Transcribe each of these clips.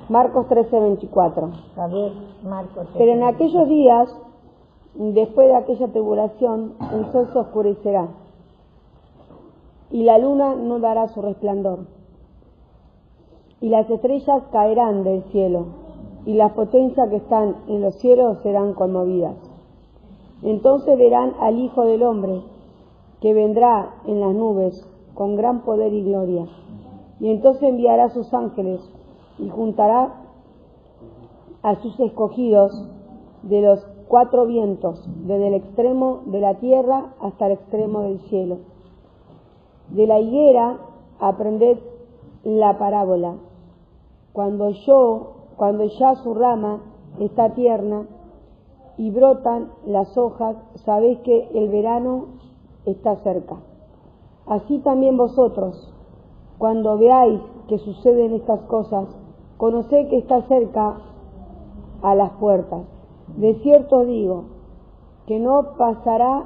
Marcos 13:24. A ver, Marcos. Pero en aquellos días, después de aquella tribulación, el sol se oscurecerá y la luna no dará su resplandor, y las estrellas caerán del cielo, y las potencias que están en los cielos serán conmovidas. Entonces verán al Hijo del Hombre, que vendrá en las nubes con gran poder y gloria. Y entonces enviará a sus ángeles y juntará a sus escogidos de los 4 vientos, desde el extremo de la tierra hasta el extremo del cielo. De la higuera aprended la parábola. Cuando ya su rama está tierna y brotan las hojas, sabéis que el verano está cerca. Así también vosotros, cuando veáis que suceden estas cosas, conoced que está cerca a las puertas. De cierto os digo, que no pasará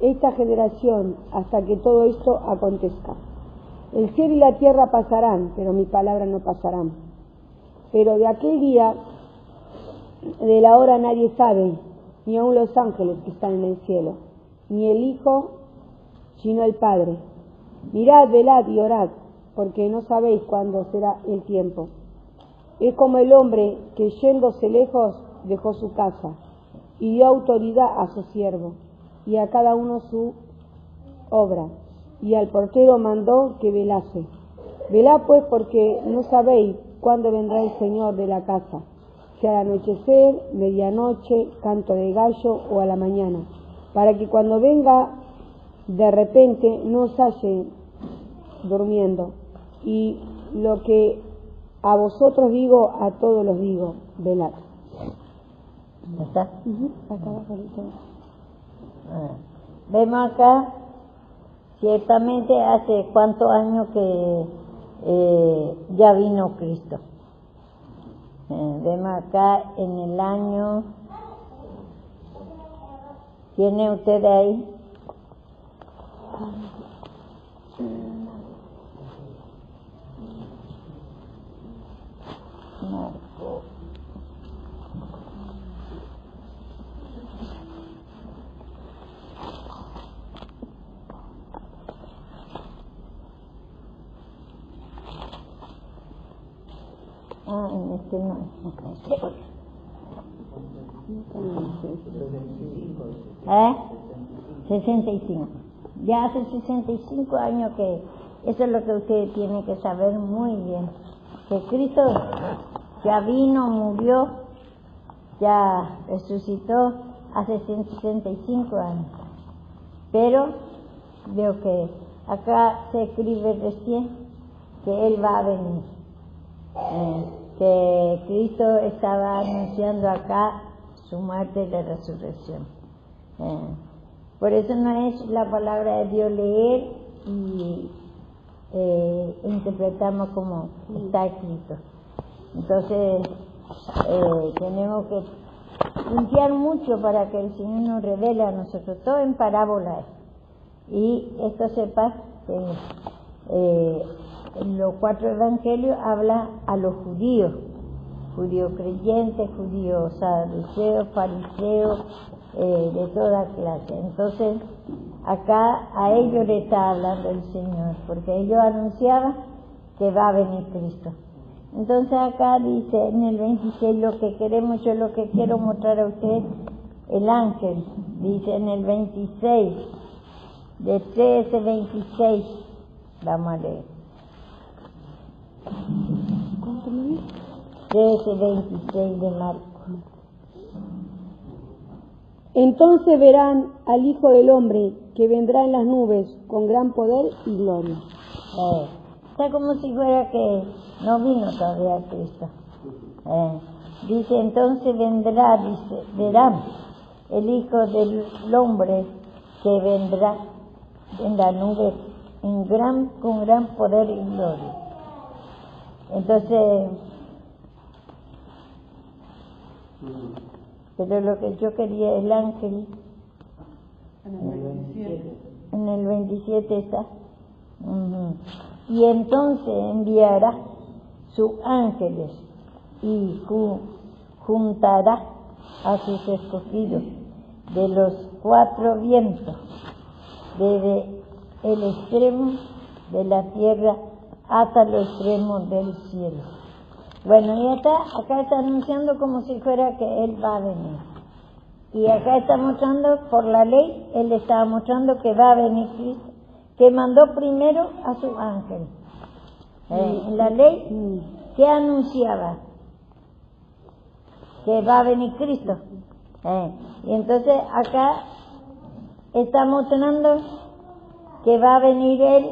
esta generación hasta que todo esto acontezca. El cielo y la tierra pasarán, pero mis palabras no pasarán. Pero de aquel día, de la hora nadie sabe, ni aun los ángeles que están en el cielo, ni el Hijo, sino el Padre. Mirad, velad y orad, porque no sabéis cuándo será el tiempo. Es como el hombre que yéndose lejos dejó su casa y dio autoridad a su siervo y a cada uno su obra, y al portero mandó que velase. Velad pues, porque no sabéis cuándo vendrá el Señor de la casa, sea al anochecer, medianoche, canto de gallo o a la mañana, para que cuando venga de repente no os halle durmiendo. Y lo que a vosotros digo, a todos los digo, velad. ¿Está? Acá abajo. Vemos acá, ciertamente hace cuántos años que ya vino Cristo. Vemos acá en el año, ¿tiene usted ahí? Marco. En este no. ¿Eh? 65. Ya hace 65 años que eso es lo que ustedes tienen que saber muy bien. Que Cristo ya vino, murió, ya resucitó hace 165 años. Pero veo que acá se escribe recién que Él va a venir. Que Cristo estaba anunciando acá su muerte y la resurrección. Por eso no es la palabra de Dios leer y interpretamos como está escrito. Entonces tenemos que limpiar mucho para que el Señor nos revele a nosotros, todo en parábolas. Y esto sepa que los 4 evangelios habla a los judíos creyentes, judíos saduceos, fariseos, de toda clase. Entonces acá a ellos le está hablando el Señor, porque ellos anunciaban que va a venir Cristo. Entonces acá dice en el 26, lo que queremos, yo lo que quiero mostrar a usted, el ángel, dice en el 26, de 13:26, vamos a leer. 13:26 de Marcos. Entonces verán al Hijo del Hombre que vendrá en las nubes con gran poder y gloria. Está como si fuera que no vino todavía Cristo. Dice, entonces vendrá, dice, verán el Hijo del Hombre que vendrá en la nube con gran poder y gloria. Entonces, pero lo que yo quería, el ángel, en el 27 está. Y entonces enviará sus ángeles y juntará a sus escogidos de los 4 vientos, desde el extremo de la tierra hasta los extremos del cielo. Bueno, y acá está anunciando como si fuera que Él va a venir. Y acá está mostrando, por la ley, Él estaba mostrando que va a venir Cristo, que mandó primero a su ángel. En la ley, ¿qué anunciaba? Que va a venir Cristo. Y entonces acá está mostrando que va a venir Él,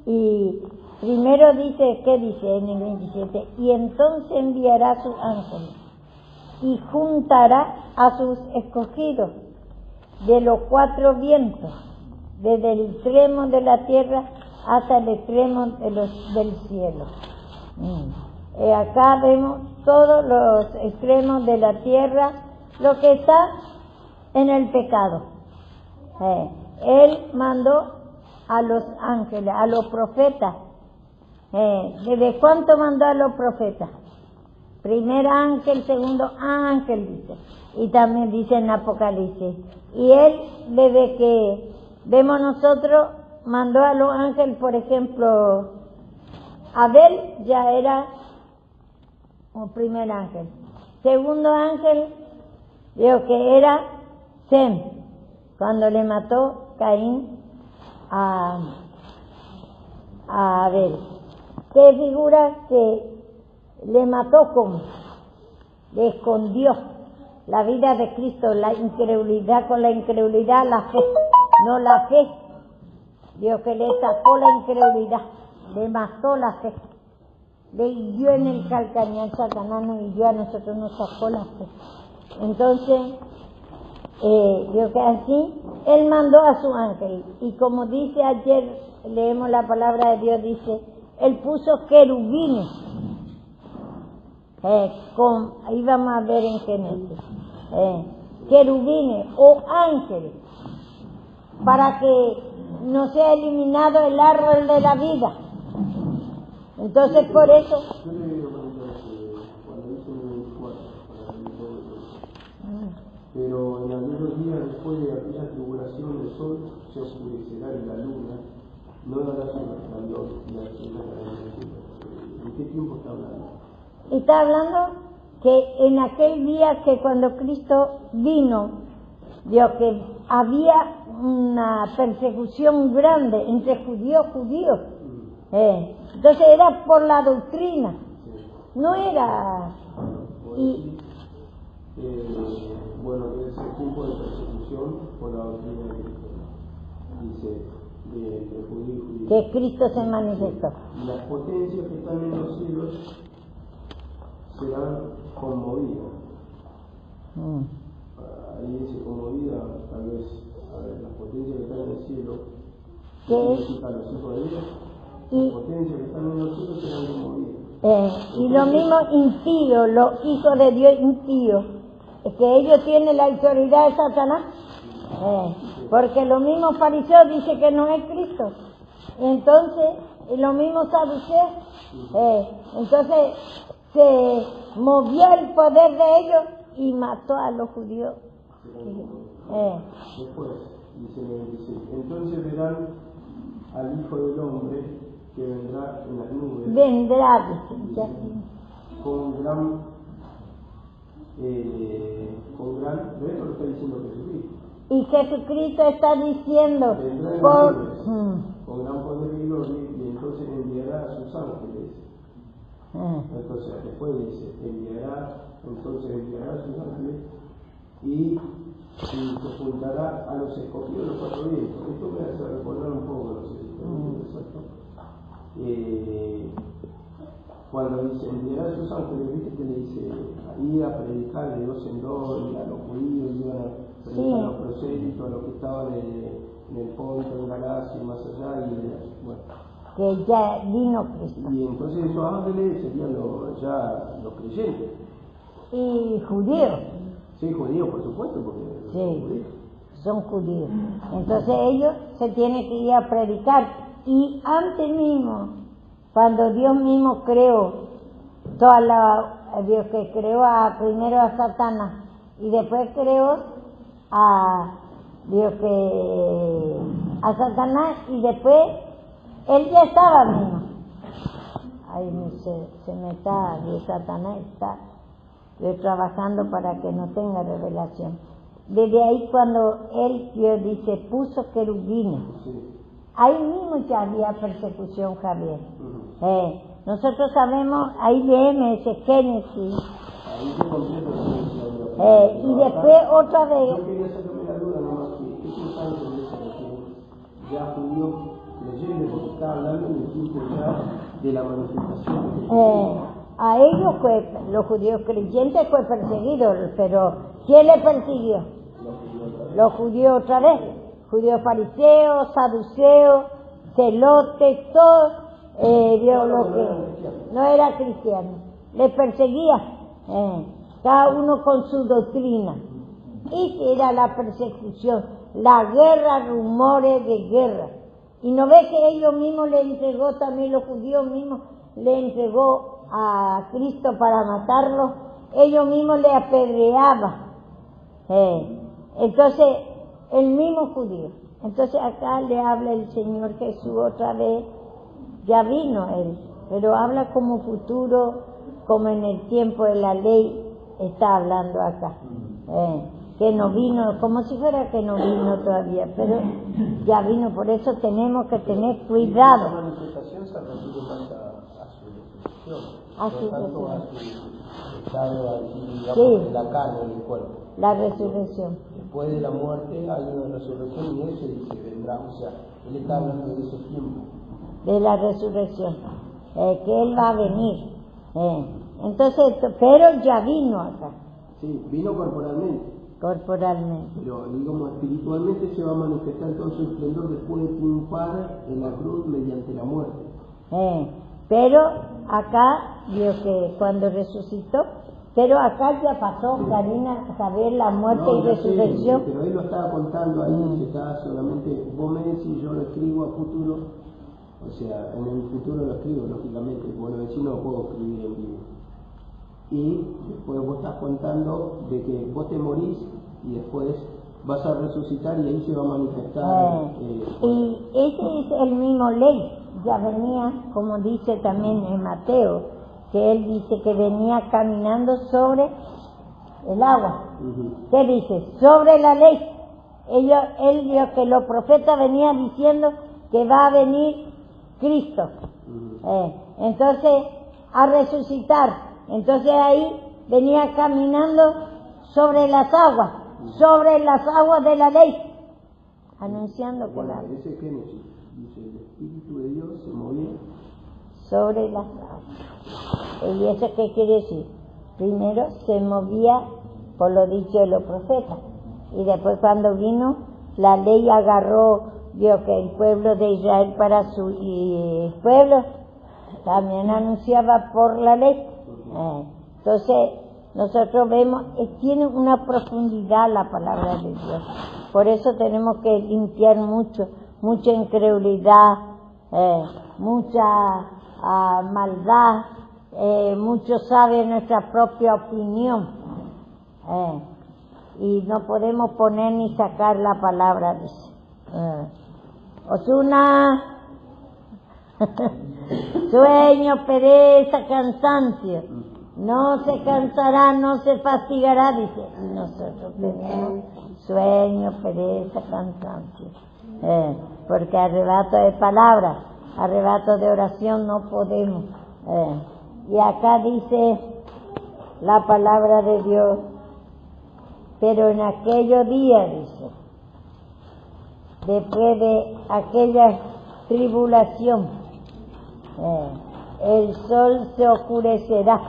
y primero dice, ¿qué dice en el 27? Y entonces enviará su ángel y juntará a sus escogidos de los 4 vientos, desde el extremo de la tierra hasta el extremo del cielo. Acá vemos todos los extremos de la tierra, lo que está en el pecado. Él mandó a los ángeles, a los profetas. ¿Desde cuánto mandó a los profetas? Primer ángel, segundo ángel, dice. Y también dice en Apocalipsis. Y Él, desde que vemos nosotros, mandó a los ángeles, por ejemplo, Abel ya era un primer ángel. Segundo ángel, digo que era Sem, cuando le mató Caín a Abel. ¿Qué figura? Que le mató como le escondió la vida de Cristo, la incredulidad, con la incredulidad la fe, no la fe. Dios que le sacó la incredulidad, le mató la fe, le hirió en el calcañar. Satanás nos hirió, a nosotros nos sacó la fe. Entonces, Dios que así, Él mandó a su ángel, y como dice ayer, leemos la palabra de Dios, dice, Él puso querubines, ahí vamos a ver en Génesis, querubines o ángeles, para que no sea eliminado el árbol de la vida. Entonces por eso pero en algunos días después de aquella tribulación el sol se oscurecerá y la luna no dará su resplandor y las estrellas caerán del cielo. ¿En qué tiempo está hablando? Está hablando que en aquel día, que cuando Cristo vino, dijo que había una persecución grande entre judíos. Entonces era por la doctrina, no era... Bueno, que es el tiempo de persecución por la doctrina de Cristo. Dice, de judío y judío. Que Cristo se manifestó. Y las potencias que están en los cielos serán conmovidas. Ahí dice conmovida, tal vez, a ver, las potencias que están en el cielo, significa los hijos de Dios, las potencias que están en los cielos serán conmovidas. Y lo mismo impíos, los hijos de Dios impíos, que ellos tienen la autoridad de Satanás, porque los mismos fariseos dicen que no es Cristo, entonces, y los mismos saduceos, entonces se movió el poder de ellos y mató a los judíos. Después, dice el 26, entonces verán al Hijo del Hombre que vendrá en las nubes. Vendrá, dice, con gran, ¿ves? Lo está diciendo Jesucristo. Y Jesucristo está diciendo, con gran poder y gloria, y entonces enviará a sus ángeles. Entonces después dice, enviará a sus ángeles y se juntará a los escogidos de los 4 vientos. Esto me hace recordar un poco, no sé si exacto. Cuando dice enviará a sus ángeles, viste que le dice ir a predicar de 2 en 2, y a los judíos iban a predicar a los prosélitos, a los que estaban en el Ponto, en Galacia y más allá, y bueno. Que ya vino Cristo. Y entonces esos ángeles serían los creyentes. Y judíos. Sí, judíos, por supuesto, porque son judíos. Son judíos. Entonces ellos se tienen que ir a predicar. Y antes mismo, cuando Dios mismo creó toda la Dios que creó primero a Satanás y después creó a Satanás y después él ya estaba mismo. Ahí se me está, Dios Satanás está trabajando para que no tenga revelación. Desde ahí cuando Dios dice, puso querubines, ahí mismo ya había persecución, Javier. Nosotros sabemos, ahí leemos ese Génesis. Y después otra vez. Yo quería sacarme la duda nomás que esos ángeles que ya judíos creyentes, porque está hablando en el tiempo ya de la manifestación. A ellos los judíos creyentes fue perseguido, pero ¿quién le persiguió? Los judíos otra vez, judíos fariseos, saduceos, celotes, todos, lo que no era cristiano, les perseguía, cada uno con su doctrina. Y era la persecución, la guerra, rumores de guerra. Y no ve que ellos mismos le entregó, también los judíos mismos le entregó a Cristo para matarlo, ellos mismos le apedreaban. Entonces, el mismo judío. Entonces acá le habla el Señor Jesús otra vez, ya vino Él, pero habla como futuro, como en el tiempo de la ley está hablando acá. Que no vino, como si fuera que no vino todavía, pero ya vino, por eso tenemos que tener cuidado. La manifestación se refiere más a su resurrección, no tanto a su estado así, digamos, de la carne, del cuerpo. La resurrección. Después de la muerte hay una resurrección y eso dice vendrá, o sea, él está hablando de ese tiempo. De la resurrección, que Él va a venir. Entonces, pero ya vino acá. Sí, vino corporalmente. Pero digamos, espiritualmente se va a manifestar todo su esplendor después de triunfar en la cruz mediante la muerte. Pero acá, digo que cuando resucitó, pero acá ya pasó, Karina, saber la muerte y resurrección. Sí, pero él lo estaba contando ahí, se está solamente, vos me decís, yo lo escribo a futuro, o sea, en el futuro lo escribo, lógicamente, vos lo decís, no lo puedo escribir en vivo. Y después vos estás contando de que vos te morís y después vas a resucitar y ahí se va a manifestar. Y ese es el mismo ley, ya venía, como dice también en Mateo, que él dice que venía caminando sobre el agua. ¿Qué dice? Sobre la ley. Él dijo que los profetas venían diciendo que va a venir Cristo. Entonces, a resucitar. Entonces ahí venía caminando sobre las aguas de la ley, anunciando que la ese Génesis dice, el Espíritu de Dios se movía sobre las aguas. ¿Y eso qué quiere decir? Primero se movía por lo dicho de los profetas, y después cuando vino la ley agarró, vio que el pueblo de Israel para su pueblo también anunciaba por la ley. Entonces nosotros vemos, tiene una profundidad la palabra de Dios, por eso tenemos que limpiar mucha incredulidad, mucha maldad, muchos saben nuestra propia opinión, y no podemos poner ni sacar la palabra de Dios. Osuna, sueño, pereza, cansancio, no se cansará, no se fatigará, dice. Y nosotros tenemos sueño, pereza, cansancio, porque arrebato de palabra, arrebato de oración no podemos. Y acá dice la palabra de Dios, pero en aquellos días, dice, después de aquella tribulación, el sol se oscurecerá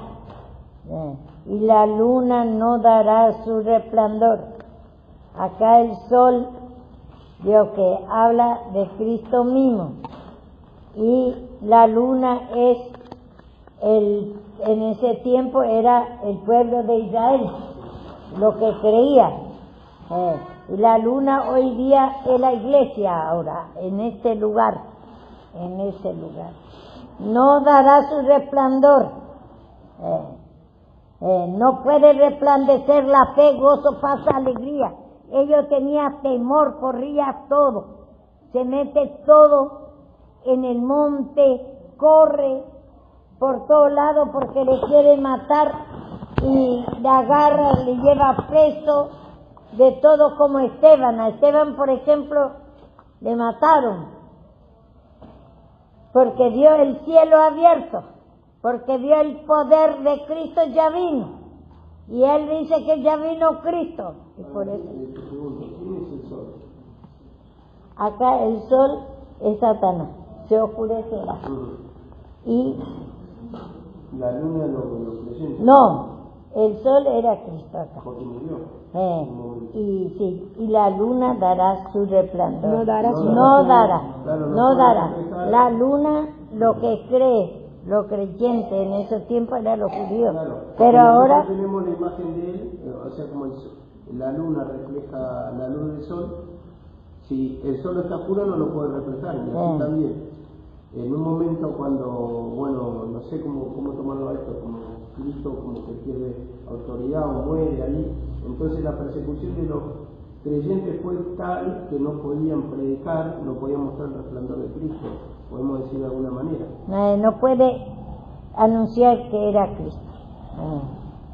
y la luna no dará su resplandor. Acá el sol, Dios que habla de Cristo mismo, y la luna es en ese tiempo era el pueblo de Israel, lo que creía, y la luna hoy día es la iglesia ahora, en ese lugar, no dará su resplandor. No puede resplandecer la fe, gozo, paz, alegría. Ellos tenían temor, corría todo. Se mete todo en el monte, corre por todos lados porque le quiere matar y le agarra, le lleva preso de todo como Esteban. A Esteban, por ejemplo, le mataron porque vio el cielo abierto, porque vio el poder de Cristo ya vino. Y él dice que ya vino Cristo. Y por eso. ¿Quién es el sol? Acá el sol es Satanás, se oscurecerá. Y La luna lo presenta. no, el sol era Cristo acá. Porque murió. Y sí, y la luna dará su resplandor. No dará su No resplandor. dará, Claro, no no dará. puede reflejar. La luna, lo que cree, lo creyente en esos tiempos era los judíos. Claro. Pero Nosotros ahora, tenemos la imagen de él, o sea, como la luna refleja la luz del sol. Si el sol está oscuro no lo puede reflejar, y así también. En un momento cuando, bueno, no sé cómo tomarlo a esto, como Cristo como que pierde autoridad o muere ahí, entonces la persecución de los creyentes fue tal que no podían predicar, no podían mostrar el resplandor de Cristo, podemos decir de alguna manera. no puede anunciar que era Cristo.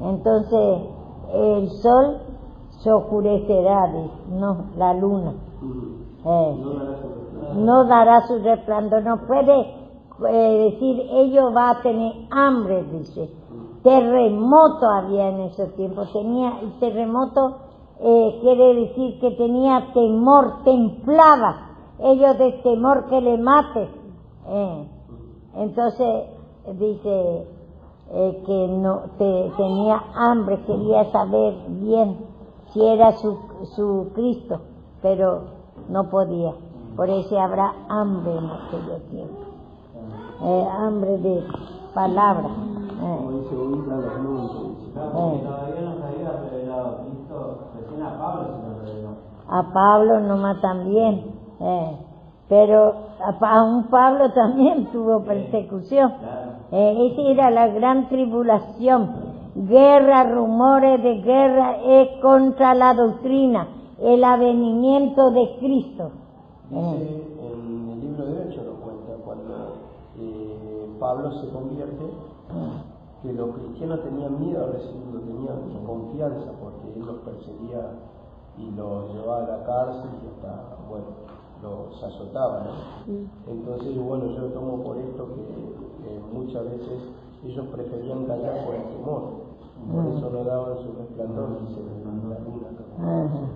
Entonces, el sol se oscurecerá, no, la luna. No dará su resplandor, no puede decir, ellos va a tener hambre, dice. Terremoto había en ese tiempo, el terremoto quiere decir que tenía temor, temblaba, ellos de temor que le mate. Entonces dice que no tenía hambre, quería saber bien si era su Cristo, pero no podía. Por eso habrá hambre en aquel tiempo. Hambre de palabra. Como dice, oír a los montes. Todavía no se había revelado Cristo, recién a Pablo se lo reveló. A Pablo nomás también. Pero aún Pablo también tuvo persecución. Esa era la gran tribulación. Guerra, rumores de guerra es contra la doctrina, el avenimiento de Cristo. Dice en el libro de Hechos, lo cuenta, cuando Pablo se convierte, que los cristianos tenían miedo a recibirlo, tenían confianza porque él los perseguía y los llevaba a la cárcel y hasta, bueno, los azotaba, ¿no? Entonces, bueno, yo tomo por esto que muchas veces ellos preferían callar por el temor, por eso no daban su resplandor, dice la luna.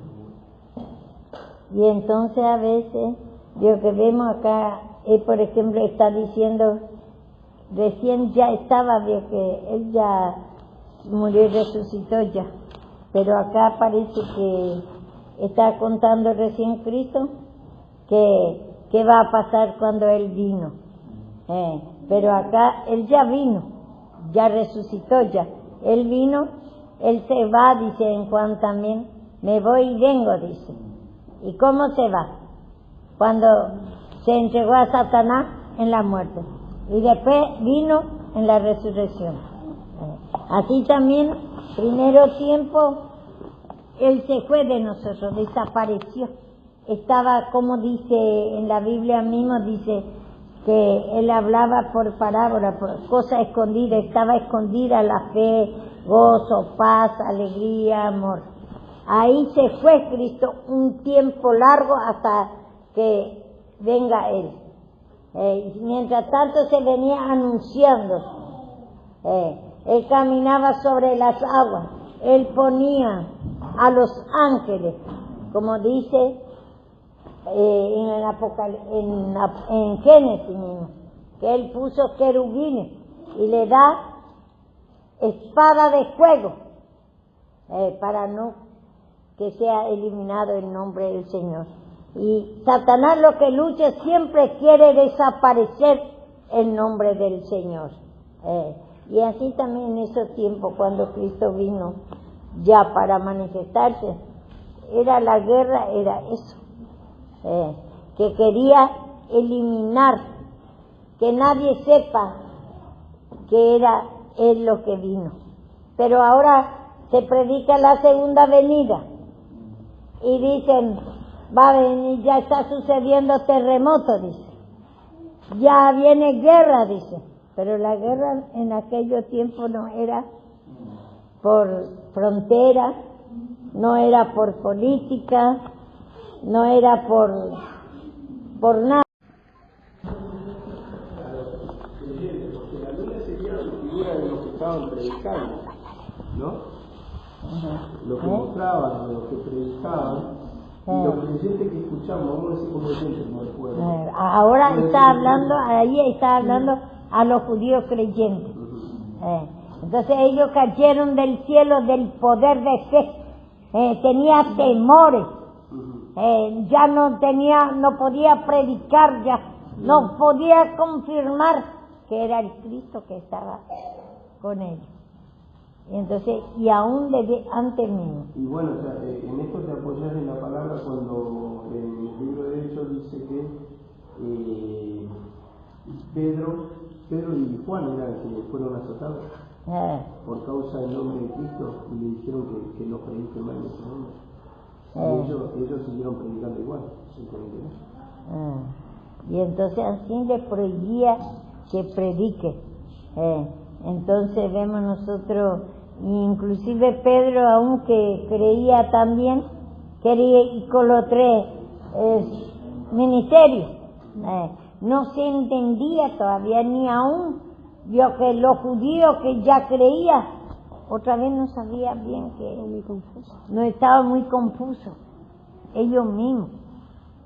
Y entonces a veces, lo que vemos acá, por ejemplo, está diciendo, recién ya estaba, vio que él ya murió y resucitó ya, pero acá parece que está contando recién Cristo que va a pasar cuando él vino. Pero acá él ya vino, ya resucitó ya, él vino, él se va, dice en Juan también, me voy y vengo, dice. ¿Y cómo se va? Cuando se entregó a Satanás en la muerte y después vino en la resurrección. Así también, primero tiempo, él se fue de nosotros, desapareció. Estaba, como dice en la Biblia mismo, dice que él hablaba por parábola, por cosa escondida, estaba escondida la fe, gozo, paz, alegría, amor. Ahí se fue Cristo un tiempo largo hasta que venga Él. Mientras tanto se venía anunciando. Él caminaba sobre las aguas. Él ponía a los ángeles, como dice en Génesis mismo, que Él puso querubines y le da espada de fuego para no que sea eliminado el nombre del Señor. Y Satanás lo que lucha siempre quiere desaparecer el nombre del Señor. Y así también en esos tiempos cuando Cristo vino ya para manifestarse, era la guerra, era eso, que quería eliminar, que nadie sepa que era Él lo que vino. pero ahora se predica la segunda venida y dicen, va a venir, ya está sucediendo terremoto, dice, ya viene guerra, dice, pero la guerra en aquellos tiempos no era por frontera, no era por política, no era por nada. Porque la luna sería la figura de los que estaban predicando, ¿no? Lo que mostraban, lo que predicaban, y los creyentes que escuchamos, vamos a decir como oyentes, como el pueblo. Ahora está hablando, ahí está hablando a los judíos creyentes. Entonces ellos cayeron del cielo del poder de fe, tenía temores, ya no podía predicar, ya no podía confirmar que era el Cristo que estaba con ellos. Entonces, y aún desde antes mismo. Y bueno, o sea, en esto te apoyas en la palabra cuando en el libro de Hechos dice que Pedro y Juan eran que fueron azotados por causa del nombre de Cristo y le dijeron que no predique mal en ese nombre. Y ellos siguieron predicando igual. Y entonces así les prohibía que predique. Entonces vemos nosotros, inclusive Pedro, aunque creía también, quería ir con los tres ministerios. No se entendía todavía, ni aún vio que los judíos que ya creían, otra vez no sabía bien, que no estaba muy confuso ellos mismos,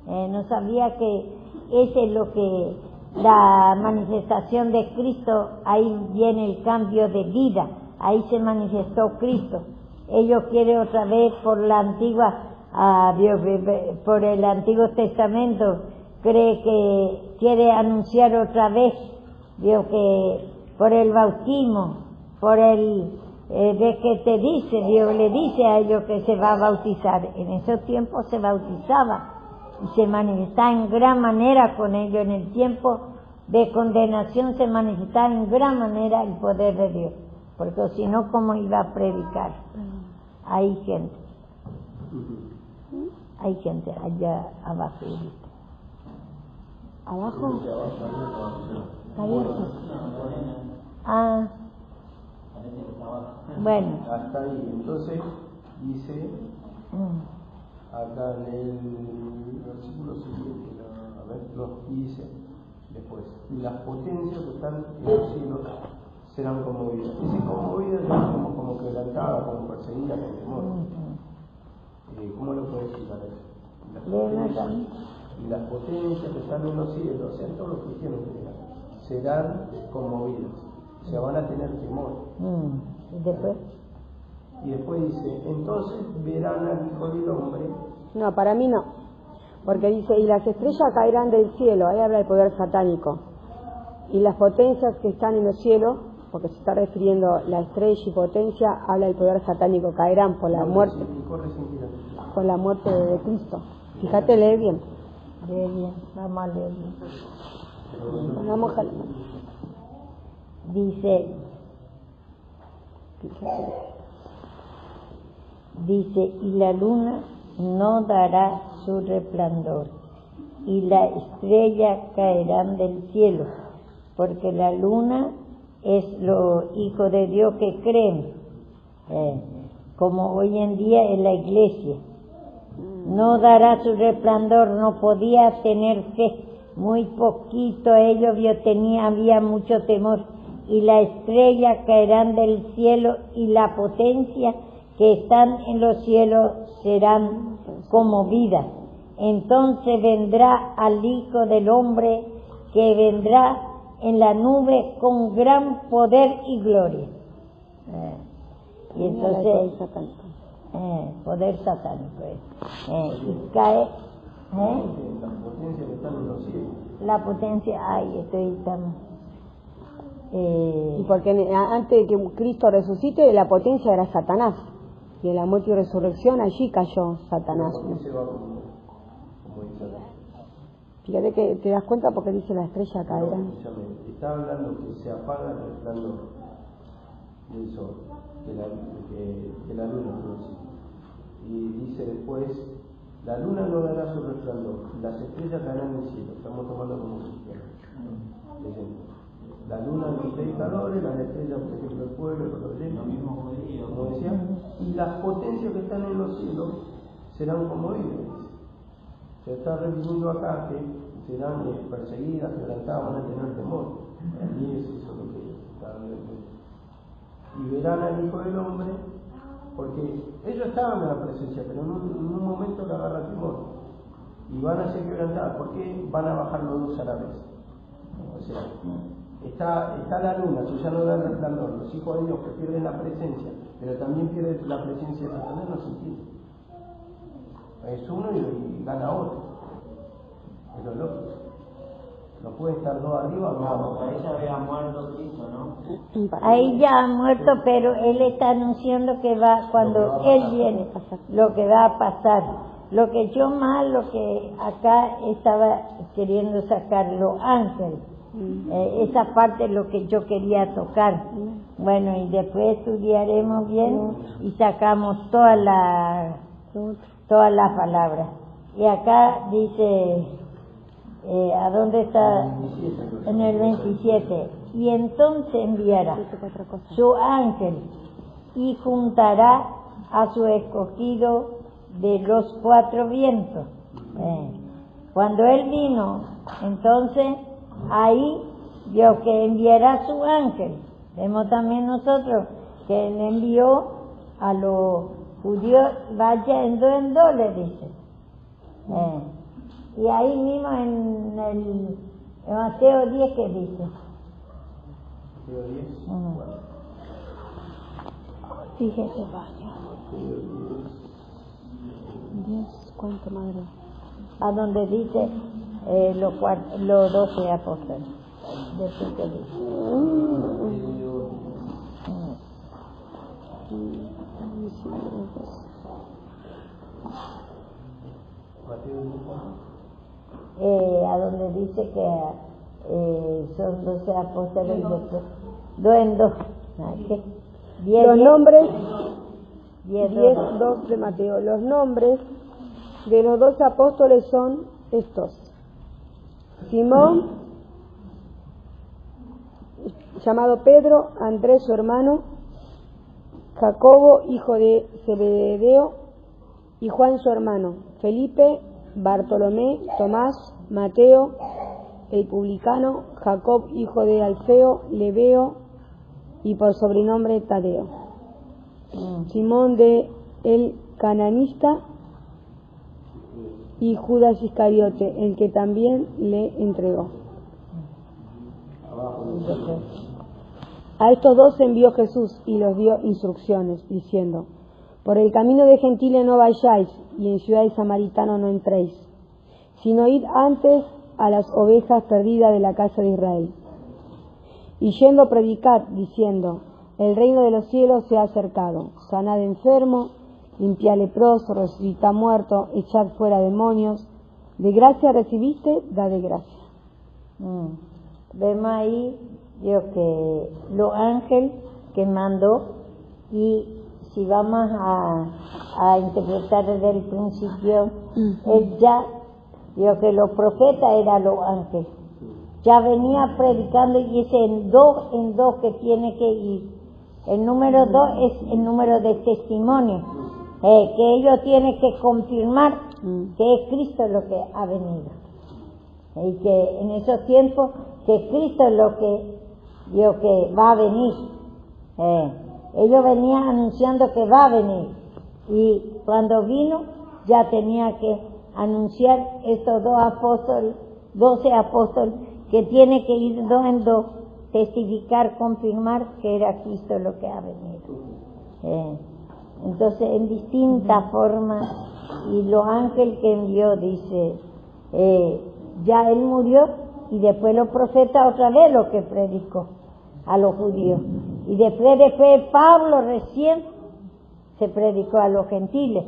no sabía que ese es lo que la manifestación de Cristo, ahí viene el cambio de vida, ahí se manifestó Cristo. Ellos quieren otra vez por la antigua, por el Antiguo Testamento, cree que quiere anunciar otra vez, vio que por el bautismo, por el de que te dice, Dios le dice a ellos que se va a bautizar. En esos tiempos se bautizaba y se manifestaba en gran manera con ellos. En el tiempo de condenación se manifestaba en gran manera el poder de Dios, porque si no, ¿cómo iba a predicar? Hay gente allá abajo. ¿Abajo? Está abierto. Bueno. Hasta ahí. Entonces dice acá en el versículo siguiente, dice después, y las potencias que están en los cielos serán conmovidas. Dice conmovidas, ya como quebrantadas, como perseguidas con temor. ¿Cómo lo puedes explicar eso? Y las potencias que están en los cielos, o sea, todos los cristianos en general, serán conmovidas, o sea, van a tener temor. Y después dice, entonces verán al Hijo del Hombre. No, para mí no, porque dice, y las estrellas caerán del cielo, ahí habla del poder satánico, y las potencias que están en los cielos, porque se está refiriendo la estrella y potencia, habla del poder satánico, caerán por la muerte, por la muerte de Cristo. Fíjate, lee bien. Vamos a leer bien. Vamos a dice, y la luna no dará su resplandor, y la estrella caerán del cielo, porque la luna es los hijos de Dios que creen, como hoy en día en la iglesia. No dará su resplandor, no podía tener fe, muy poquito ellos había mucho temor, y la estrella caerán del cielo, y la potencia que están en los cielos serán conmovidas. Entonces vendrá al Hijo del Hombre, que vendrá en la nube con gran poder y gloria. Y entonces poder satánico y cae Las potencias que están en los cielos. la potencia, estamos y porque antes de que Cristo resucite, la potencia era Satanás, y en la muerte y resurrección allí cayó Satanás. Fíjate que te das cuenta porque dice la estrella caerá. Está hablando que se apaga el resplandor. del sol, de la luna. Y dice después, la luna no dará su resplandor, las estrellas caerán del cielo. Estamos tomando como cristianos. La luna los predicadores, las estrellas, por ejemplo, el pueblo, los oyentes, Lo mismo judío, como decía, y las potencias que están en los cielos serán como ellos. Se está refiriendo acá que serán perseguidas, quebrantadas, van a tener temor. Y es eso lo que está hablando. Y verán al Hijo del Hombre, porque ellos estaban en la presencia, pero en un momento le agarra temor. Y van a ser quebrantadas, porque van a bajar los dos a la vez. O sea, está la luna, que ya no da resplandor, los hijos de Dios que pierden la presencia, pero también pierden la presencia de Satanás, no se entiende. Es uno y gana otro. Es lo lógico. No puede estar dos arriba o dos abajo. Ahí ya había muerto Cristo, ¿no? Ahí ya ha muerto, pero él está anunciando que va, cuando él viene, lo que va a pasar. Lo que yo más, lo que acá estaba queriendo sacar, los ángeles. Esa parte es lo que yo quería tocar. Bueno, y después estudiaremos bien y sacamos todas las palabras. Y acá dice, ¿a dónde está? En el 27. Y entonces enviará su ángel y juntará a su escogido de los cuatro vientos. Cuando él vino, entonces ahí vio que enviará su ángel. Vemos también nosotros que él envió a los judíos, vaya en dos, le dice. Y ahí mismo en el Mateo 10, ¿qué dice? Mateo 10. Fíjese, vaya. Dios, cuánto madre. A donde dice los 12 apóstoles. Después que dice. A donde dice que son 12 apóstoles y después 2 en 2. Los nombres, 10, 2 de Mateo. Los nombres de los 12 apóstoles son estos: Simón, llamado Pedro, Andrés su hermano, Jacobo, hijo de Zebedeo, y Juan su hermano, Felipe, Bartolomé, Tomás, Mateo, el publicano, Jacob, hijo de Alfeo, Lebeo, y por sobrenombre Tadeo, Simón de el Cananista, y Judas Iscariote, el que también le entregó. A estos dos envió Jesús y los dio instrucciones, diciendo: por el camino de gentiles no vayáis, y en ciudad de samaritanos no entréis, sino id antes a las ovejas perdidas de la casa de Israel. Y yendo predicad, diciendo: el reino de los cielos se ha acercado, sanad enfermo, limpiad leproso, resucitad muerto, echad fuera demonios, de gracia recibiste, da de gracia. Vemos ahí, Dios, que los ángeles que mandó, y si vamos a interpretar desde el principio, él ya, Dios, que los profetas eran los ángeles, ya venía predicando, y es en dos que tiene que ir. El número 2 es el número de testimonio, que ellos tienen que confirmar que es Cristo lo que ha venido, y que en esos tiempos que Cristo es lo que Dios que va a venir. Ellos venían anunciando que va a venir, y cuando vino ya tenía que anunciar estos 12 apóstoles, que tiene que ir 2 en 2, testificar, confirmar que era Cristo lo que ha venido. Entonces, en distintas formas, y los ángeles que envió, dice, ya él murió, y después los profetas otra vez lo que predicó a los judíos, y después Pablo recién se predicó a los gentiles.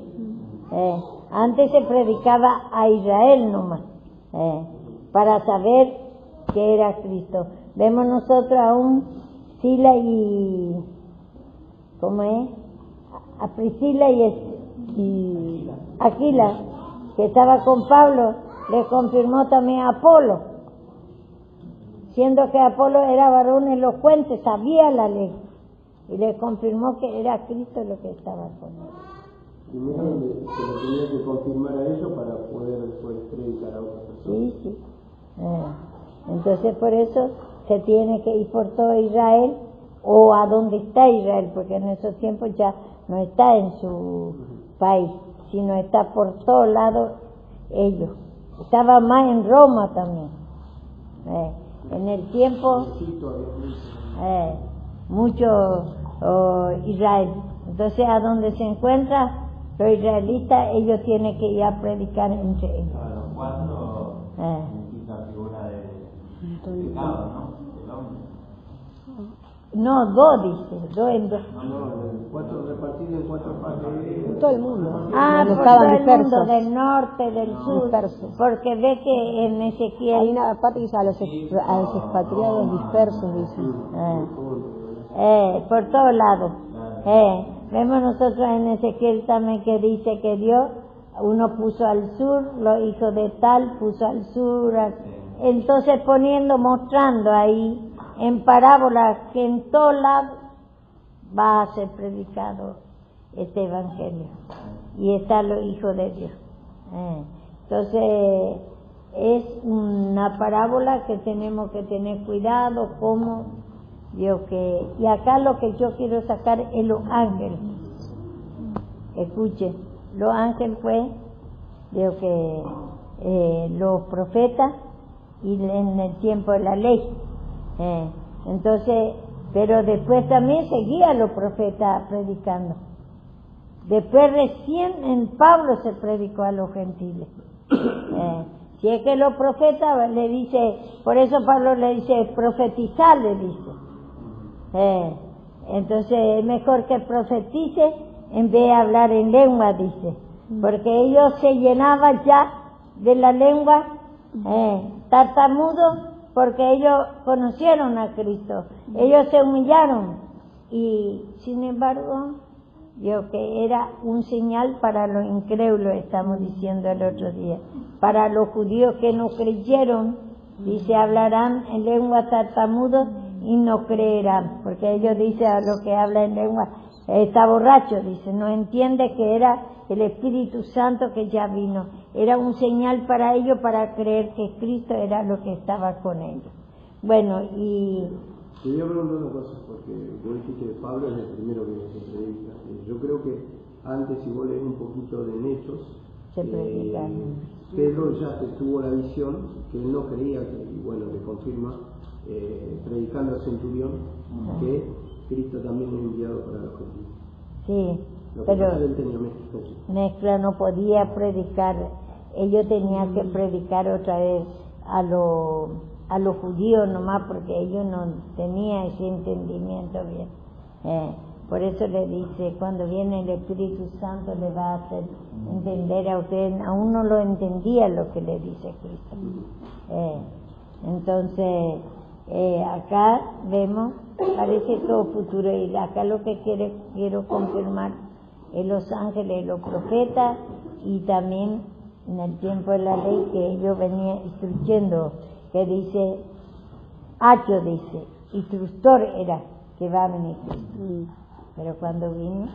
Antes se predicaba a Israel nomás, para saber que era Cristo. Vemos nosotros aún Sila y ¿cómo es? A Priscila y Aquila, que estaba con Pablo, le confirmó también a Apolo, siendo que Apolo era varón elocuente, sabía la ley, y le confirmó que era Cristo lo que estaba con él. Primero se lo tenía que confirmar a ellos para poder después predicar a otras personas. Sí. Entonces por eso se tiene que ir por todo Israel, o a donde está Israel, porque en esos tiempos ya no está en su país, sino está por todos lados ellos. Estaba más en Roma también. En el tiempo, mucho Israel. Entonces a donde se encuentra los israelitas, ellos tienen que ir a predicar entre ellos. A los cuatro, la figura de pecado, ¿no? El hombre. No, dos dice, dos en dos. Cuatro repartidos en 4 partes. Todo el mundo. Por estaban todo el mundo, dispersos. del norte, del sur, Dispersos. porque ve que en Hay Ezequiel, una parte que dice a los expatriados dispersos, dice. por todos lados. Vemos nosotros en Ezequiel también que dice que Dios, uno puso al sur, los hijos de tal puso al sur, entonces mostrando ahí en parábolas que en todos lados va a ser predicado este evangelio y están los hijos de Dios. Entonces es una parábola que tenemos que tener cuidado como y acá lo que yo quiero sacar es los ángeles. Escuchen, los ángeles fue los profetas y en el tiempo de la ley. Entonces, pero después también seguían los profetas predicando. Después recién en Pablo se predicó a los gentiles. Si es que los profetas le dice, por eso Pablo le dice profetizar, le dice. Entonces es mejor que profetice en vez de hablar en lengua, dice, porque ellos se llenaban ya de la lengua tartamudos, porque ellos conocieron a Cristo, ellos se humillaron y sin embargo que era un señal para los incrédulos, estamos diciendo el otro día, para los judíos que no creyeron, dice, hablarán en lengua tartamudos y no creerán, porque ellos dicen a lo que habla en lengua está borracho, dice, no entiende que era el Espíritu Santo que ya vino, era un señal para ellos para creer que Cristo era lo que estaba con ellos. Bueno, y te voy a preguntar una cosa, porque vos dijiste que Pablo es el primero que se predica. Yo creo que antes, si vos lees un poquito de Hechos, se predica. Pedro ya tuvo la visión que él no creía, y bueno, le confirma, predicando al centurión, que Cristo también es enviado para los gentiles. Sí, pero él tenía mezcla, no podía predicar, ellos tenían que predicar otra vez a los judíos nomás, porque ellos no tenían ese entendimiento bien. Por eso le dice, cuando viene el Espíritu Santo le va a hacer entender a ustedes, aún no lo entendía lo que le dice Cristo. Entonces, acá vemos, parece todo futuro, y acá lo que quiero confirmar es los ángeles, los profetas, y también en el tiempo de la ley que ellos venían instruyendo, que dice, Hacho dice, instructor era, que va a venir Cristo. Pero cuando vino,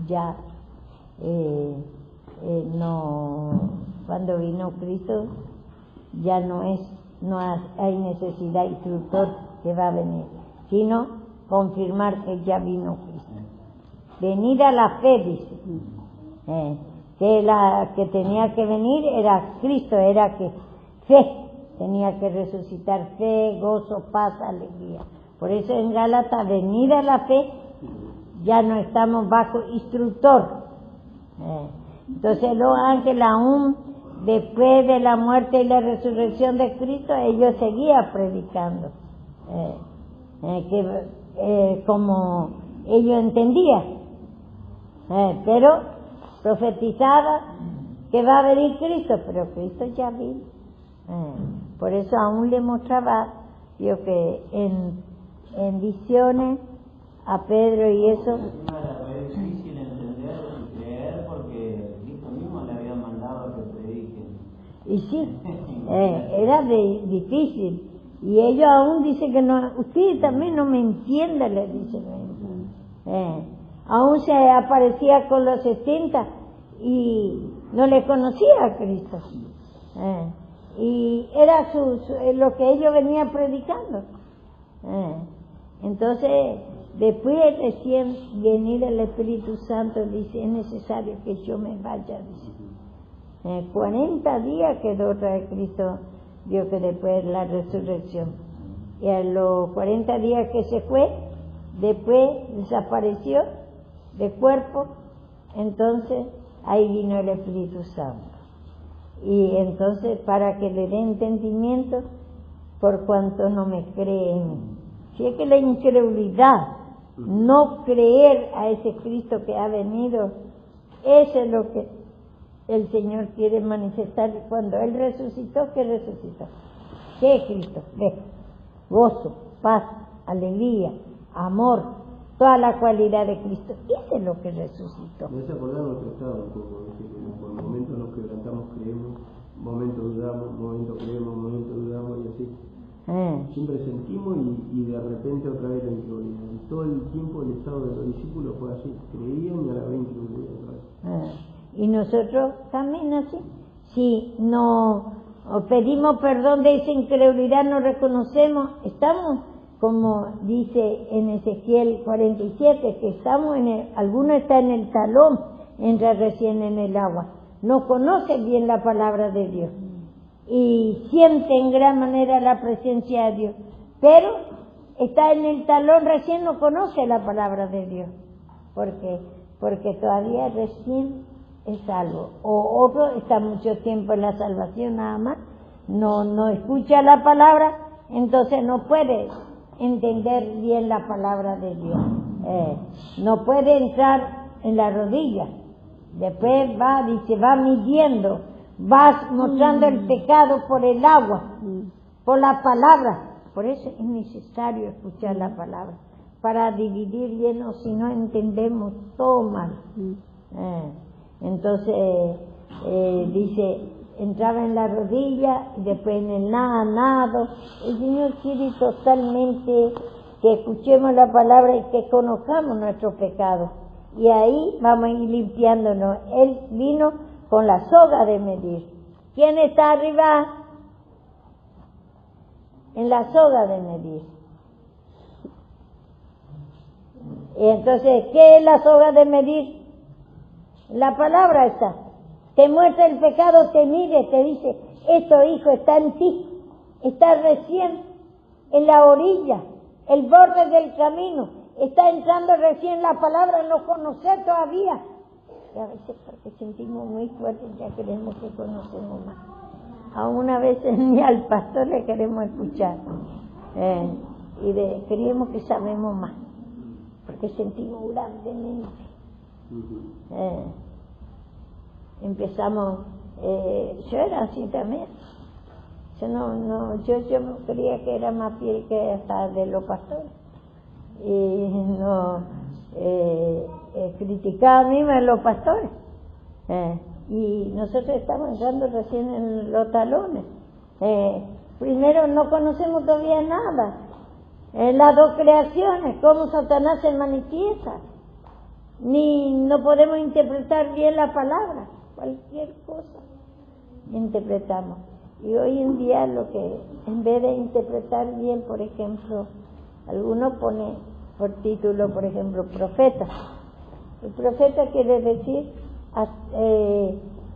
ya cuando vino Cristo, ya no hay necesidad de instructor que va a venir, sino confirmar que ya vino Cristo. Venir a la fe, dice, que la que tenía que venir era Cristo, era que fe, tenía que resucitar fe, gozo, paz, alegría. Por eso en Gálatas, venir a la fe, ya no estamos bajo instructor. Entonces los ángeles, aún después de la muerte y la resurrección de Cristo, ellos seguían predicando, como ellos entendían, pero profetizaba que va a venir Cristo, pero Cristo ya vino. Por eso aún le mostraba yo que en visiones a Pedro y eso. Encima era re difícil entender y creer porque Cristo mismo le había mandado a que prediquen. Y sí, era difícil. Y ellos aún dicen que no, ustedes también no me entienden, le dicen. Aún se aparecía con los 70 y no le conocía a Cristo. Y era lo que ellos venían predicando. Entonces, después recién venir el Espíritu Santo, dice, es necesario que yo me vaya, dice. 40 días quedó otra vez Cristo, vio que después de la resurrección. Y a los 40 días que se fue, después desapareció de cuerpo, entonces ahí vino el Espíritu Santo. Y entonces, para que le dé entendimiento, por cuanto no me creen. Si es que la incredulidad, no creer a ese Cristo que ha venido, eso es lo que el Señor quiere manifestar. Cuando Él resucitó, ¿qué resucitó? ¿Qué es Cristo? Ve, gozo, paz, alegría, amor, toda la cualidad de Cristo. Eso es lo que resucitó. Me hace acordar nuestro estado un poco, que por momentos nos quebrantamos, creemos, momentos dudamos, momentos creemos, momentos dudamos y así. Siempre sentimos y de repente otra vez la incredulidad. Y todo el tiempo el estado de los discípulos fue así, creían y a la vez incredulidad otra vez. Y nosotros también así. Si no pedimos perdón de esa incredulidad, no reconocemos, estamos, como dice en Ezequiel 47, que estamos alguno está en el talón, entra recién en el agua. No conoce bien la palabra de Dios. Y siente en gran manera la presencia de Dios, pero está en el talón, recién no conoce la palabra de Dios, porque todavía recién es salvo, o otro está mucho tiempo en la salvación nada más, no escucha la palabra, entonces no puede entender bien la palabra de Dios, no puede entrar en la rodilla, después va midiendo, vas mostrando el pecado por el agua, por la palabra. Por eso es necesario escuchar la palabra, para dividir bien, o si no entendemos todo mal. Entonces, dice, entraba en la rodilla, y después en el nado. El Señor quiere totalmente que escuchemos la palabra y que conozcamos nuestro pecado. Y ahí vamos a ir limpiándonos. Él vino con la soga de medir. ¿Quién está arriba? En la soga de medir. Y entonces, ¿qué es la soga de medir? La palabra está. Te muestra el pecado, te mide, te dice, esto, hijo, está en ti. Está recién en la orilla, el borde del camino. Está entrando recién la palabra, no conoce todavía. Y a veces porque sentimos muy fuerte ya creemos que conocemos más. Aún a veces ni al pastor le queremos escuchar. Creemos que sabemos más, porque sentimos grandemente. Empezamos, yo era así también. Yo creía que era más fiel que hasta de los pastores. Y criticaba a mí a los pastores. Y nosotros estamos entrando recién en los talones. Primero no conocemos todavía nada. Las dos creaciones, cómo Satanás se manifiesta. No podemos interpretar bien la palabra. Cualquier cosa interpretamos. Y hoy en día lo que, en vez de interpretar bien, por ejemplo, algunos pone por título, por ejemplo, profeta. El profeta quiere decir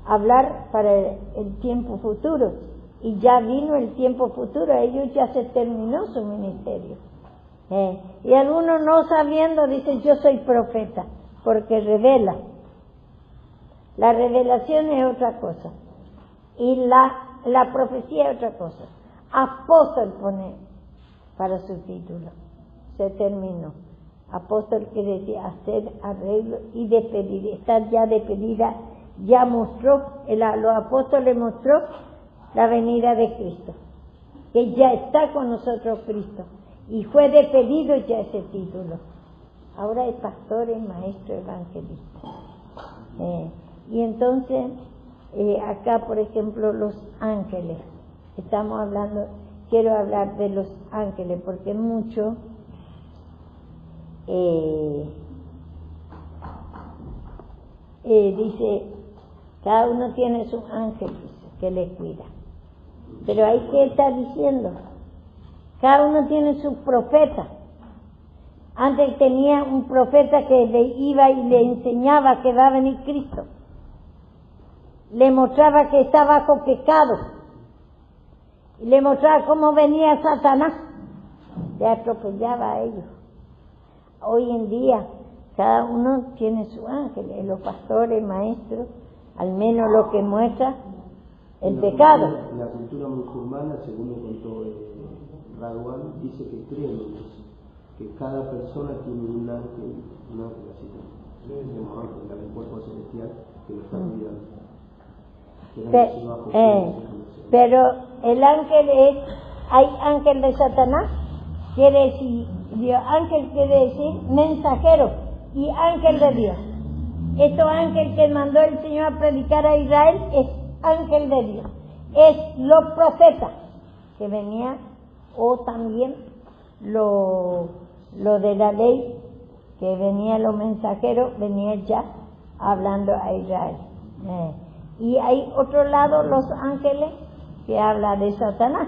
hablar para el tiempo futuro, y ya vino el tiempo futuro, a ellos ya se terminó su ministerio. Y algunos no sabiendo dicen, yo soy profeta, porque revela. La revelación es otra cosa, y la profecía es otra cosa. Apóstol pone para su título, se terminó. Apóstol quiere decir hacer arreglo y despedir, estar ya despedida, ya mostró, los apóstoles mostró la venida de Cristo, que ya está con nosotros Cristo, y fue despedido ya ese título. ahora hay pastores, maestros, evangelistas. Y entonces, acá por ejemplo los ángeles, estamos hablando, quiero hablar de los ángeles porque mucho dice, cada uno tiene su ángel, dice, que le cuida. Pero hay que estar diciendo, cada uno tiene su profeta. Antes tenía un profeta que le iba y le enseñaba que va a venir Cristo. Le mostraba que está bajo pecado. Y le mostraba cómo venía Satanás. Le atropellaba a ellos. Hoy en día, cada uno tiene su ángel. Los pastores, maestros, al menos lo que muestra el pecado. En la cultura musulmana, según me contó Radwan, dice que creen en eso, que cada persona tiene un ángel así, el cuerpo celestial que lo está cuidando. Pero el ángel hay ángel de Satanás, quiere decir, ángel quiere decir mensajero, y ángel de Dios. Este ángel que mandó el Señor a predicar a Israel es ángel de Dios. Es los profetas que venía, o también lo de la ley, que venía los mensajeros, venía ya hablando a Israel. Y hay otro lado, los ángeles, que habla de Satanás.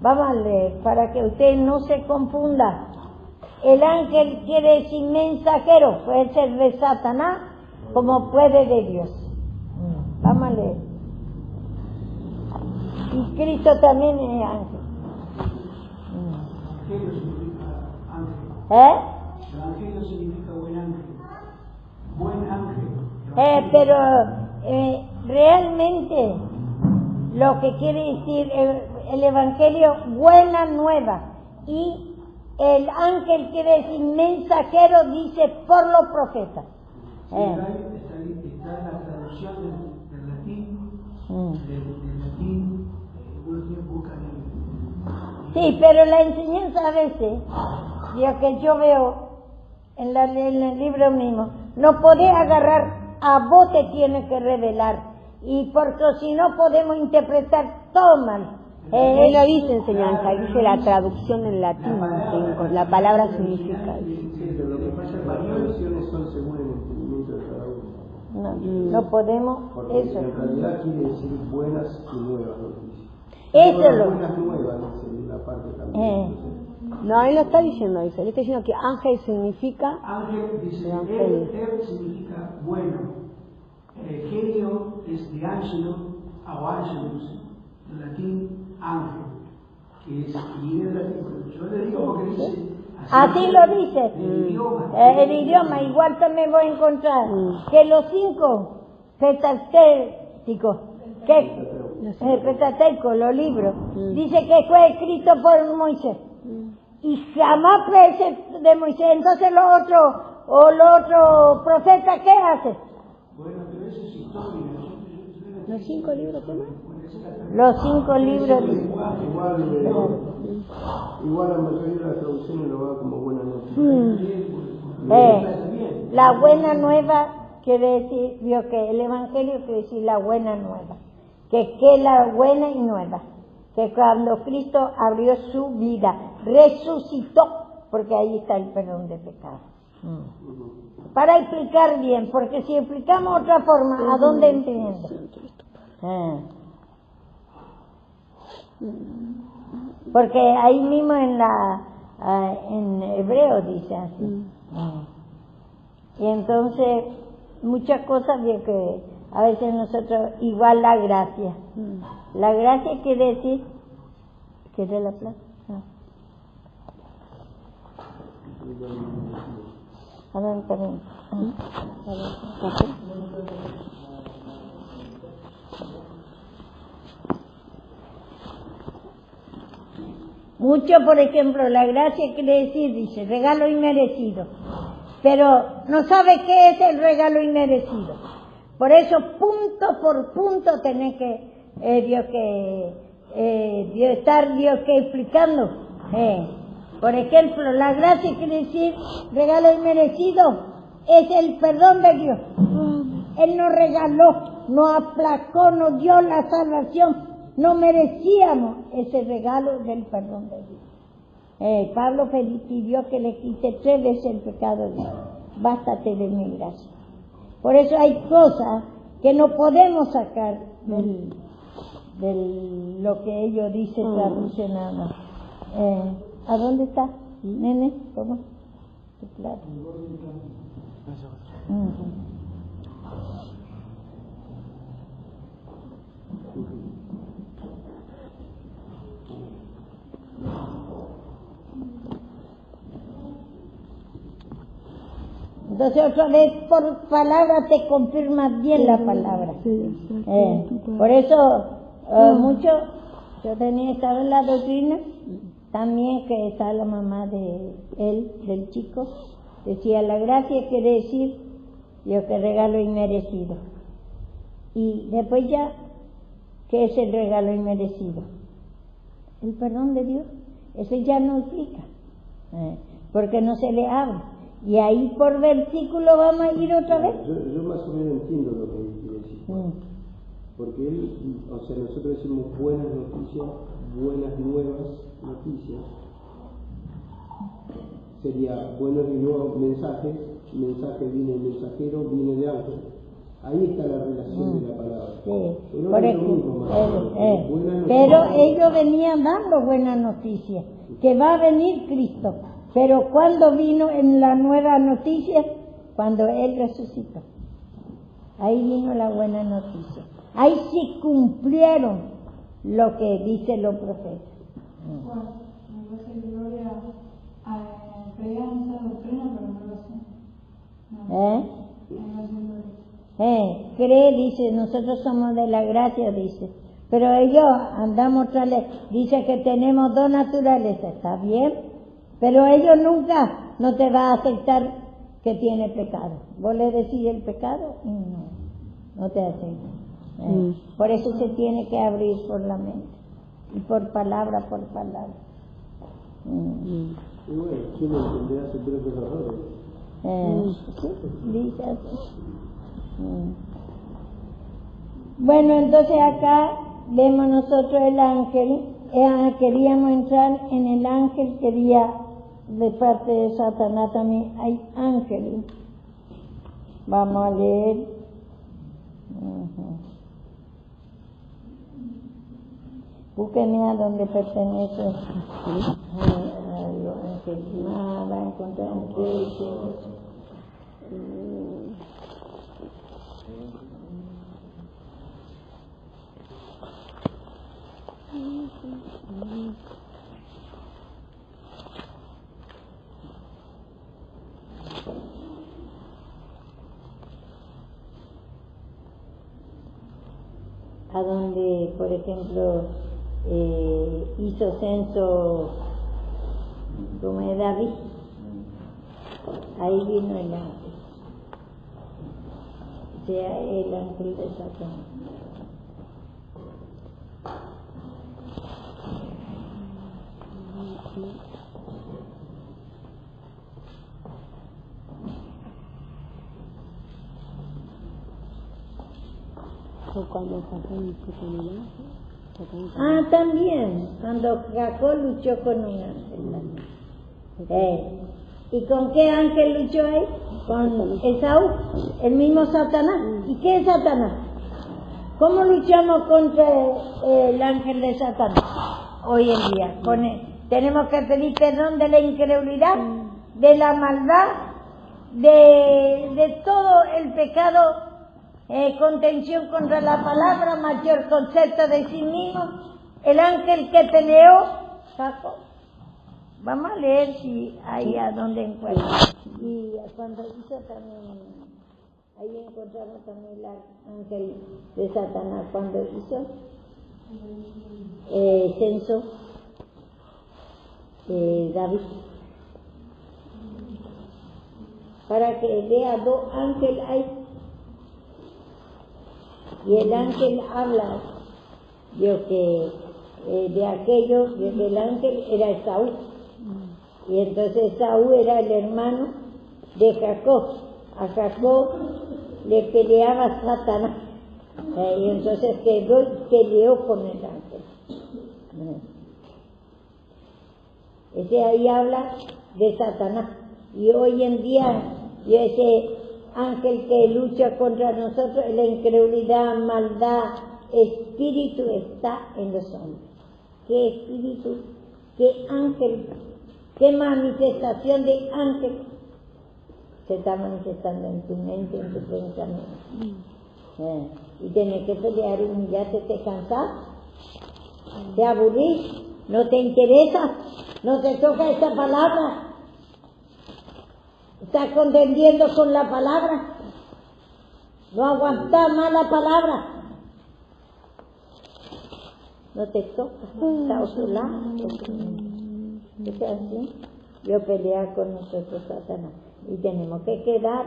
Vamos a leer, para que usted no se confunda. El ángel quiere decir mensajero, puede ser de Satanás, como puede de Dios. Vamos a leer. Y Cristo también es ángel. Evangelio significa ángel. Evangelio significa buen ángel. Buen ángel. Pero realmente lo que quiere decir el Evangelio, buena nueva. Y el ángel quiere decir mensajero, dice por los profetas. Está en la traducción del latín, del latín, buscan sí, pero la enseñanza a veces, lo que yo veo en el libro mismo, no podés agarrar, a vos te tiene que revelar, y porque si no podemos interpretar todo mal. Él lo dice enseñanza, dice la traducción en latín, la palabra significa. Sí, pero lo que pasa es que las traducciones son según el entendimiento de cada uno. No podemos, porque eso. en realidad quiere decir buenas y nuevas noticias. Eso es lo buenas nuevas, dice la parte también. No, él lo está diciendo eso. Él está diciendo que ángel significa ángel, dice, evangelio. él significa bueno. Genio es de angelo o angelus, en latín ángel, que es, y en latín, yo le digo porque dice así lo dice el idioma, igual también voy a encontrar que los 5 pentateucos, los libros, dice que fue escrito por Moisés y jamás puede ser de Moisés. Entonces los otros profetas, ¿qué hacen? Bueno, pero eso es historia. ¿Los 5 libros qué más? Los 5 libros dicen. Igual la mayoría de las traducciones lo va como buena noticia. La buena nueva quiere decir, vio que el Evangelio quiere decir la buena nueva, que es la buena y nueva, que cuando Cristo abrió su vida, resucitó, porque ahí está el perdón de pecado. Para explicar bien, porque si explicamos otra forma, ¿a dónde entiende? Porque ahí mismo en hebreo dice así. Y entonces muchas cosas que a veces nosotros, igual la gracia. La gracia quiere decir, ¿quiere la plata? También. Mucho, por ejemplo, la gracia quiere decir, dice, regalo inmerecido. Pero no sabe qué es el regalo inmerecido. Por eso, punto por punto, tenés que estar Dios que explicando. Por ejemplo, la gracia quiere decir regalo inmerecido, es el perdón de Dios. Él nos regaló, nos aplacó, nos dio la salvación, no merecíamos ese regalo del perdón de Dios. Pablo pidió que le quite 3 veces el pecado de Dios. Bástate de mi gracia. Por eso hay cosas que no podemos sacar de lo que ellos dicen, traducen nada más. ¿A dónde está, nene? ¿Cómo? Claro. Entonces otra vez por palabra te confirma bien la palabra. Por eso yo estaba en la doctrina, también que está la mamá de él, del chico, decía la gracia quiere decir yo que regalo inmerecido. Y después ya, ¿qué es el regalo inmerecido? El perdón de Dios. Eso ya no explica, porque no se le abre. Y ahí por versículo vamos a ir otra vez. Yo más o menos entiendo lo que quiere decir. Porque nosotros decimos buenas noticias, buenas nuevas noticias. Sería buenos y nuevos mensajes, mensaje viene de mensajero, viene de ángel. Ahí está la relación de la palabra. Pero ellos venían dando buenas noticias, que va a venir Cristo. Pero cuando vino en la nueva noticia, cuando Él resucitó, ahí vino la buena noticia. Ahí sí cumplieron lo que dicen los profetas. Cree, dice, nosotros somos de la gracia, dice. Pero ellos andamos tras ley. Dice que tenemos 2 naturalezas, ¿está bien? Pero ellos nunca no te va a aceptar que tiene pecado. Vos le decís el pecado y no te aceptan. Por eso se tiene que abrir por la mente y por palabra. Y bueno, ¿quién entenderá sus propios errores? Dice así. Bueno, entonces acá vemos nosotros el ángel. Queríamos entrar en el ángel, de parte de Satanás también hay ángeles. Vamos a leer. Búsquenme a donde pertenece. Va a encontrar a donde, por ejemplo, hizo censo como de David, ahí vino el ángel, o sea, el ángel de Satanás. Cuando Jacob luchó con el ángel. También, cuando Jacob luchó con un ángel. ¿Y con qué ángel luchó él? Con Esaú, el mismo Satanás. ¿Y qué es Satanás? ¿Cómo luchamos contra el ángel de Satanás hoy en día? Tenemos que pedir perdón de la incredulidad, de la maldad, de todo el pecado. Contención contra la palabra, mayor concepto de sí mismo, el ángel que peleó, Jacob. Vamos a leer si ahí a donde encuentra. Y cuando hizo también, ahí encontramos también el ángel de Satanás, cuando hizo censo David. Para que vea 2 ángeles ahí. Y el ángel habla de aquello, de que el ángel era Esaú. Y entonces Esaú era el hermano de Jacob. A Jacob le peleaba Satanás. Y entonces peleó con el ángel. Ese ahí habla de Satanás. Y hoy en día, ese ángel que lucha contra nosotros, la incredulidad, maldad, espíritu está en los hombres. ¿Qué espíritu? ¿Qué ángel? ¿Qué manifestación de ángel se está manifestando en tu mente, en tu pensamiento? Y tienes que pelear y humillarte, te cansás, te aburrís, no te interesa, no te toca esta palabra. Estás contendiendo con la palabra, no aguantás más la palabra, no te toca, está osulado. ¿Qué así? Yo pelear con nosotros Satanás y tenemos que quedar.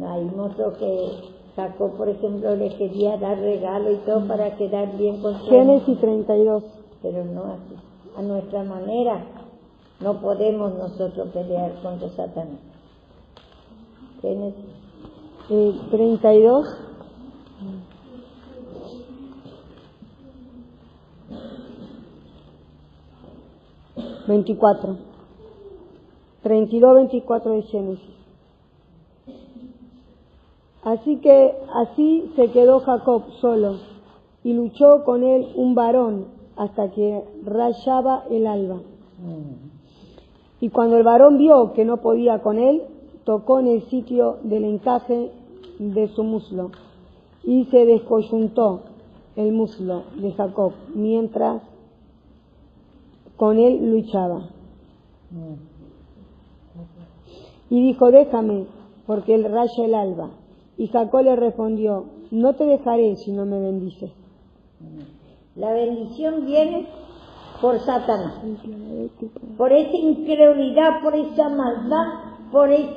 Ahí mostró que Jacob, por ejemplo, le quería dar regalo y todo para quedar bien con su Génesis 32. pero no así, a nuestra manera. No podemos nosotros pelear contra Satanás. Génesis 32. (24) 32-24 de Génesis. Así se quedó Jacob solo, y luchó con él un varón hasta que rayaba el alba. Y cuando el varón vio que no podía con él, tocó en el sitio del encaje de su muslo, y se descoyuntó el muslo de Jacob mientras con él luchaba. Y dijo: déjame, porque él raya el alba. Y Jacob le respondió: no te dejaré si no me bendices. La bendición viene por Satanás, por esa incredulidad, por esa maldad, por ese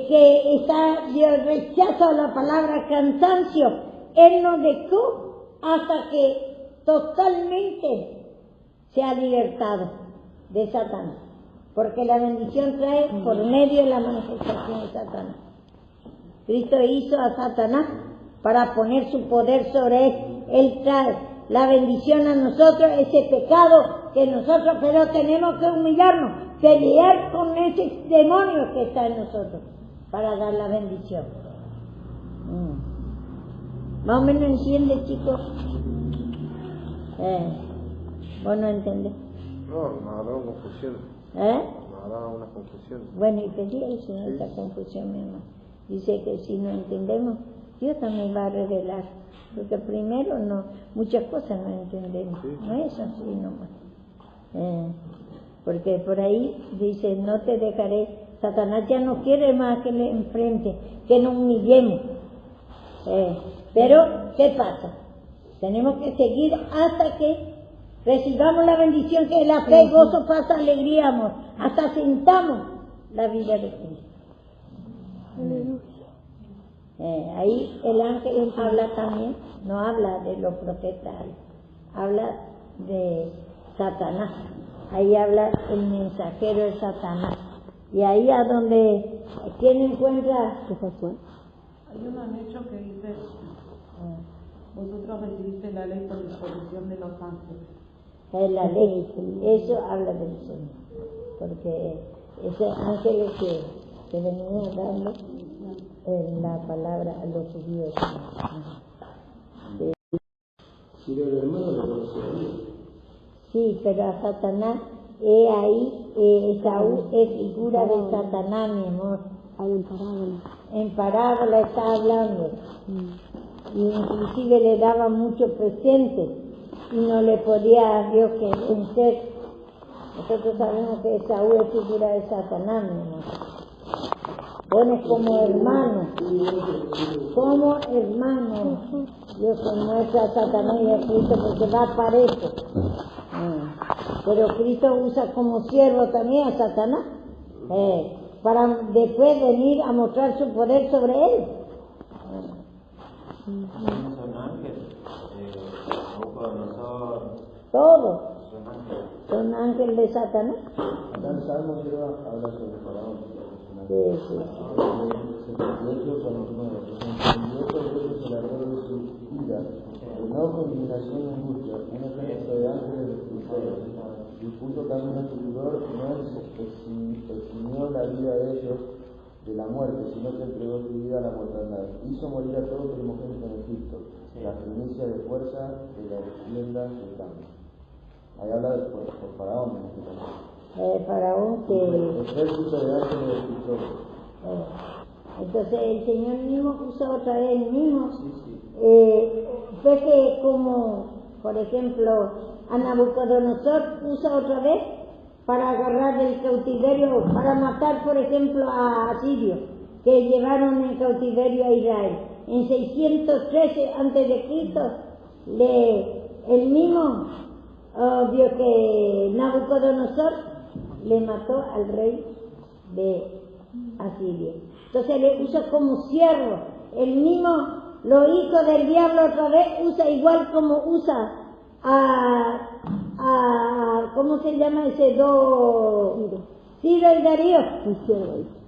que está rechazo a la palabra, cansancio. Él nos dejó hasta que totalmente se ha libertado de Satanás, porque la bendición trae por medio de la manifestación de Satanás. Cristo hizo a Satanás para poner su poder sobre él. Él trae la bendición a nosotros, ese pecado que nosotros, pero tenemos que humillarnos, pelear con ese demonio que está en nosotros para dar la bendición. Más o menos entiende, chicos. ¿Vos no entendés? No, me habrá una confusión. Me habrá una confusión. Bueno, y pedí al Señor esa confusión, mi hermano. Dice que si no entendemos, Dios también va a revelar. Porque primero muchas cosas no entendemos. No es así nomás. Porque por ahí dice: no te dejaré. Satanás ya no quiere más que le enfrente, que nos humillemos. Pero, ¿qué pasa? Tenemos que seguir hasta que recibamos la bendición que es la fe, gozo, paz, alegría, amor. Hasta sintamos la vida de Cristo. Ahí el ángel habla también, no habla de los profetas, habla de Satanás. Ahí habla el mensajero de Satanás. Y ahí a donde, ¿quién encuentra? ¿Qué pasó? Hay un anexo que dice: vosotros recibiste la ley por disposición de los ángeles. Es la ley, eso habla del Señor, porque ese ángel que venía dando la palabra a los judíos. Y el hermano lo conocía bien. Sí, pero a Satanás, ahí Esaú es figura de Satanás, mi amor. En parábola está hablando. Y inclusive le daba mucho presente y no le podía Dios que vencer. Nosotros sabemos que Esaú es figura de Satanás, mi amor. Pones como hermano, Dios se muestra a Satanás y a Cristo porque va parejo. Pero Cristo usa como siervo también a Satanás, para después venir a mostrar su poder sobre él. Son ángeles, Nabucodonosor, Todo. son ángeles. Son ángeles de Satanás. Acá el Salmo habla sobre Faraón. Sí, sí. El ardor de su ira, enojo, indignación y angustia, un ejército de ángeles destructores. Dispuso camino su furor, no eximió la vida de ellos de la muerte, sino que entregó su vida a la mortandad. Hizo morir a todo primogénito en Egipto, la primicia de fuerza de la tienda del campo. Ahí habla por Faraón en este caso. Faraón que... Ejército de ángeles destructores. Entonces el Señor mismo usa otra vez el mismo. Fue que como, por ejemplo, a Nabucodonosor usa otra vez para agarrar del cautiverio, para matar, por ejemplo, a Asirio, que llevaron en cautiverio a Israel. En 613 a.C., el mismo vio que Nabucodonosor le mató al rey de Asiria. Entonces le usa como siervo. El mismo, los hijos del diablo otra vez usa igual como usa ¿cómo se llama ese dos? Ciro y Darío.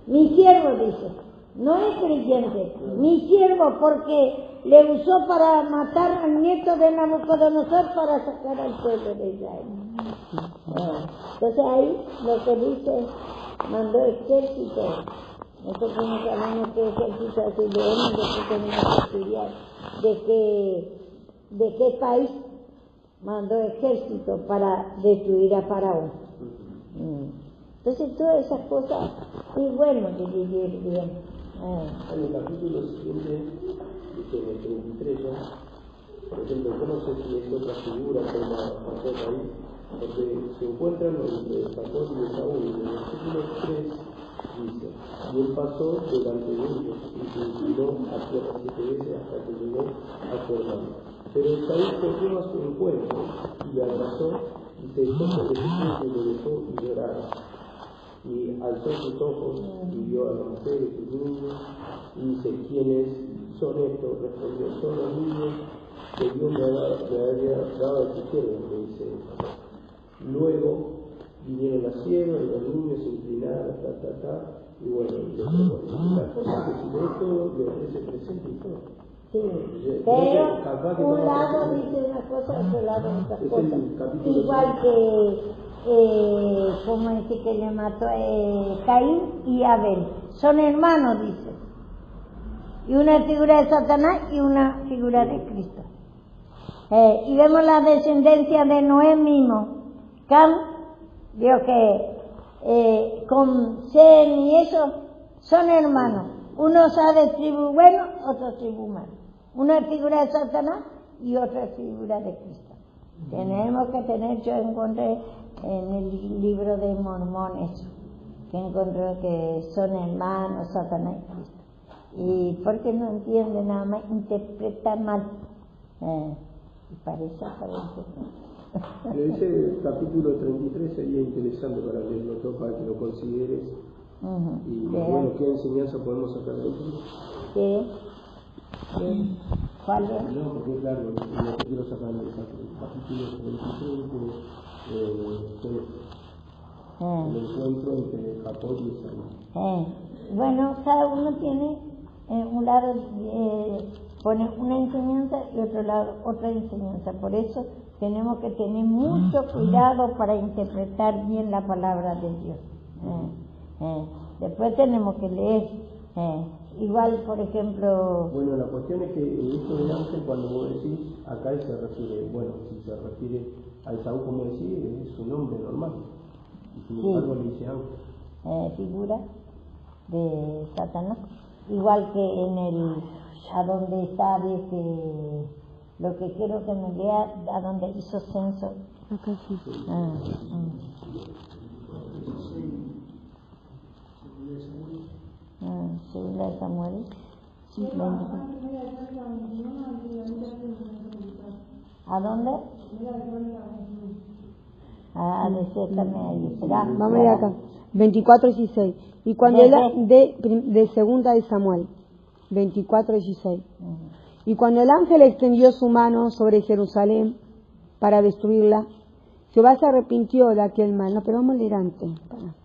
Mi siervo dice. No es creyente. Mi siervo, porque le usó para matar al nieto de Nabucodonosor para sacar al pueblo de Israel. Entonces ahí lo que dice, mandó ejército. Nosotros no sabemos qué ejército así leemos, después tenemos que estudiar de qué país mandó ejército para destruir a Faraón. Entonces todas esas cosas, sí, bueno de vivir bien. En el capítulo siguiente, en el 33, por ejemplo, yo no sé si es otra figura que pasó ahí, porque se encuentran entre Jacob y Saúl. En el versículo 3 dice: y él pasó delante de ellos y se inclinó a tierra 7 veces hasta que llegó a su hermano. Pero Saúl corrió a su encuentro y le abrazó y se echó sobre su pecho y le besó y lloraba. Y alzó sus ojos y vio a la mujer y sus niños y dice: ¿quiénes son estos? Respondió: son los niños que Dios me había dado a su siervo, le dice. Luego vinieron las siervas y los niños se inclinaron, y bueno, la cosa que si de todo le ofrece presente y todo. Sí, pero un lado dice una cosa, otro lado otra cosa. Igual que, como dice que le mató Caín y Abel. Son hermanos, dice. Y una figura de Satanás y una figura de Cristo. Y vemos la descendencia de Noé mismo. Cam, vio que con Sem y eso son hermanos. Uno sabe tribu bueno, otro tribu malo. Una es figura de Satanás y otra es figura de Cristo. Tenemos que tener, yo encontré en el libro de Mormón eso, que encontré que son hermanos Satanás y Cristo. Y porque no entiende nada más, interpreta mal. Y parece aparente. Pero ese capítulo 33 sería interesante para leerlo todo, para que lo consideres. Y bueno, ¿qué enseñanza podemos sacar de eso? ¿Qué? ¿Cuál es? No, porque claro, lo que quiero sacar del capítulo 33 el encuentro entre Jacob y Saúl. Bueno, cada uno tiene un lado, pone una enseñanza y otro lado otra enseñanza. Por eso tenemos que tener mucho cuidado para interpretar bien la palabra de Dios. Después tenemos que leer. Igual, por ejemplo... Bueno, la cuestión es que esto del ángel, cuando vos decís, acá se refiere, bueno, si se refiere a Esaú, como decís, es su nombre normal. Y sin embargo le dice ángel. Figura de Satanás. Igual que en el... a donde está, que lo que quiero que me lea, a donde hizo censo. Acá sí. Segunda de Samuel. ¿A dónde? Desértame ahí. Espera. Vamos de acá. 24:16. Y cuando de segunda de Samuel. 24:16. Y cuando el ángel extendió su mano sobre Jerusalén para destruirla, Jehová se arrepintió de aquel mal. No, pero vamos a leer antes. Para.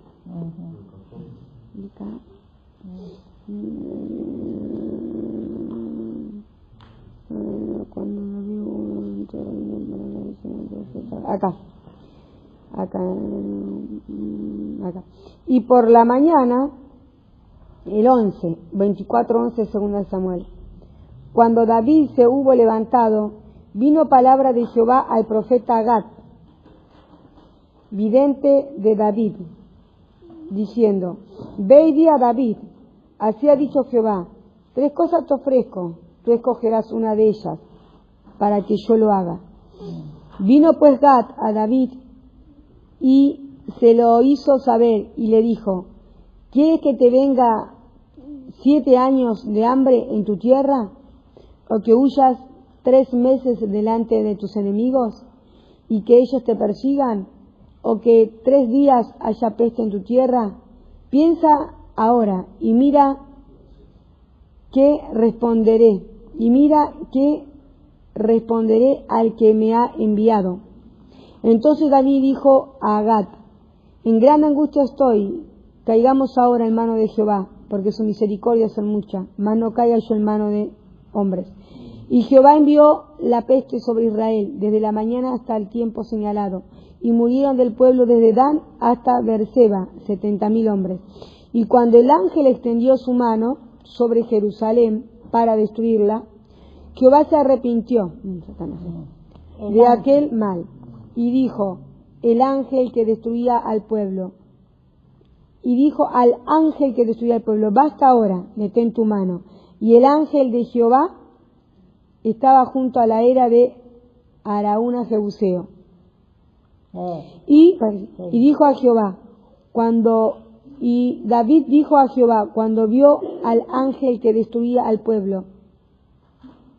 Acá. Y por la mañana, el 11, 24:11, según Samuel, cuando David se hubo levantado, vino palabra de Jehová al profeta Gad, vidente de David, diciendo: ve y di a David, así ha dicho Jehová, 3 cosas te ofrezco, tú escogerás una de ellas, para que yo lo haga. Vino pues Gad a David y se lo hizo saber y le dijo: ¿quieres que te venga 7 años de hambre en tu tierra? ¿O que huyas 3 meses delante de tus enemigos y que ellos te persigan? ¿O que 3 días haya peste en tu tierra? Piensa ahora y mira qué responderé, al que me ha enviado. Entonces David dijo a Gad: en gran angustia estoy, caigamos ahora en mano de Jehová, porque sus misericordias son muchas, mas no caiga yo en mano de hombres. Y Jehová envió la peste sobre Israel desde la mañana hasta el tiempo señalado, y murieron del pueblo desde Dan hasta Beerseba 70,000 hombres. Y cuando el ángel extendió su mano sobre Jerusalén para destruirla, Jehová se arrepintió de aquel mal, y dijo el ángel que destruía al pueblo, basta ahora, detén tu mano. Y el ángel de Jehová estaba junto a la era de Araúna Jebuseo. Y dijo a Jehová, David dijo a Jehová cuando vio al ángel que destruía al pueblo: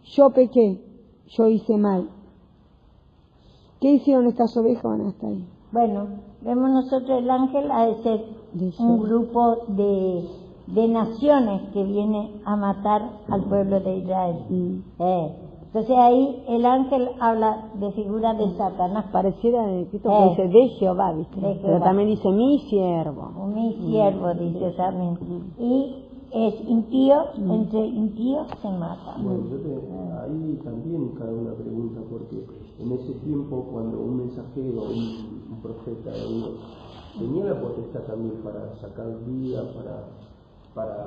yo pequé, yo hice mal. ¿Qué hicieron estas ovejas? Van a estar ahí. Bueno, vemos nosotros el ángel ha de ser un grupo de naciones que viene a matar al pueblo de Israel. Entonces ahí el ángel habla de figura de Satanás. Pareciera de Cristo que dice de Jehová, ¿viste? De Jehová. Pero también dice mi siervo. Mi siervo, dice también. Y es impío, entre impíos se mata. Bueno, ahí también cabe una pregunta, porque en ese tiempo cuando un mensajero, un profeta de Dios, tenía la potestad también para sacar vida, para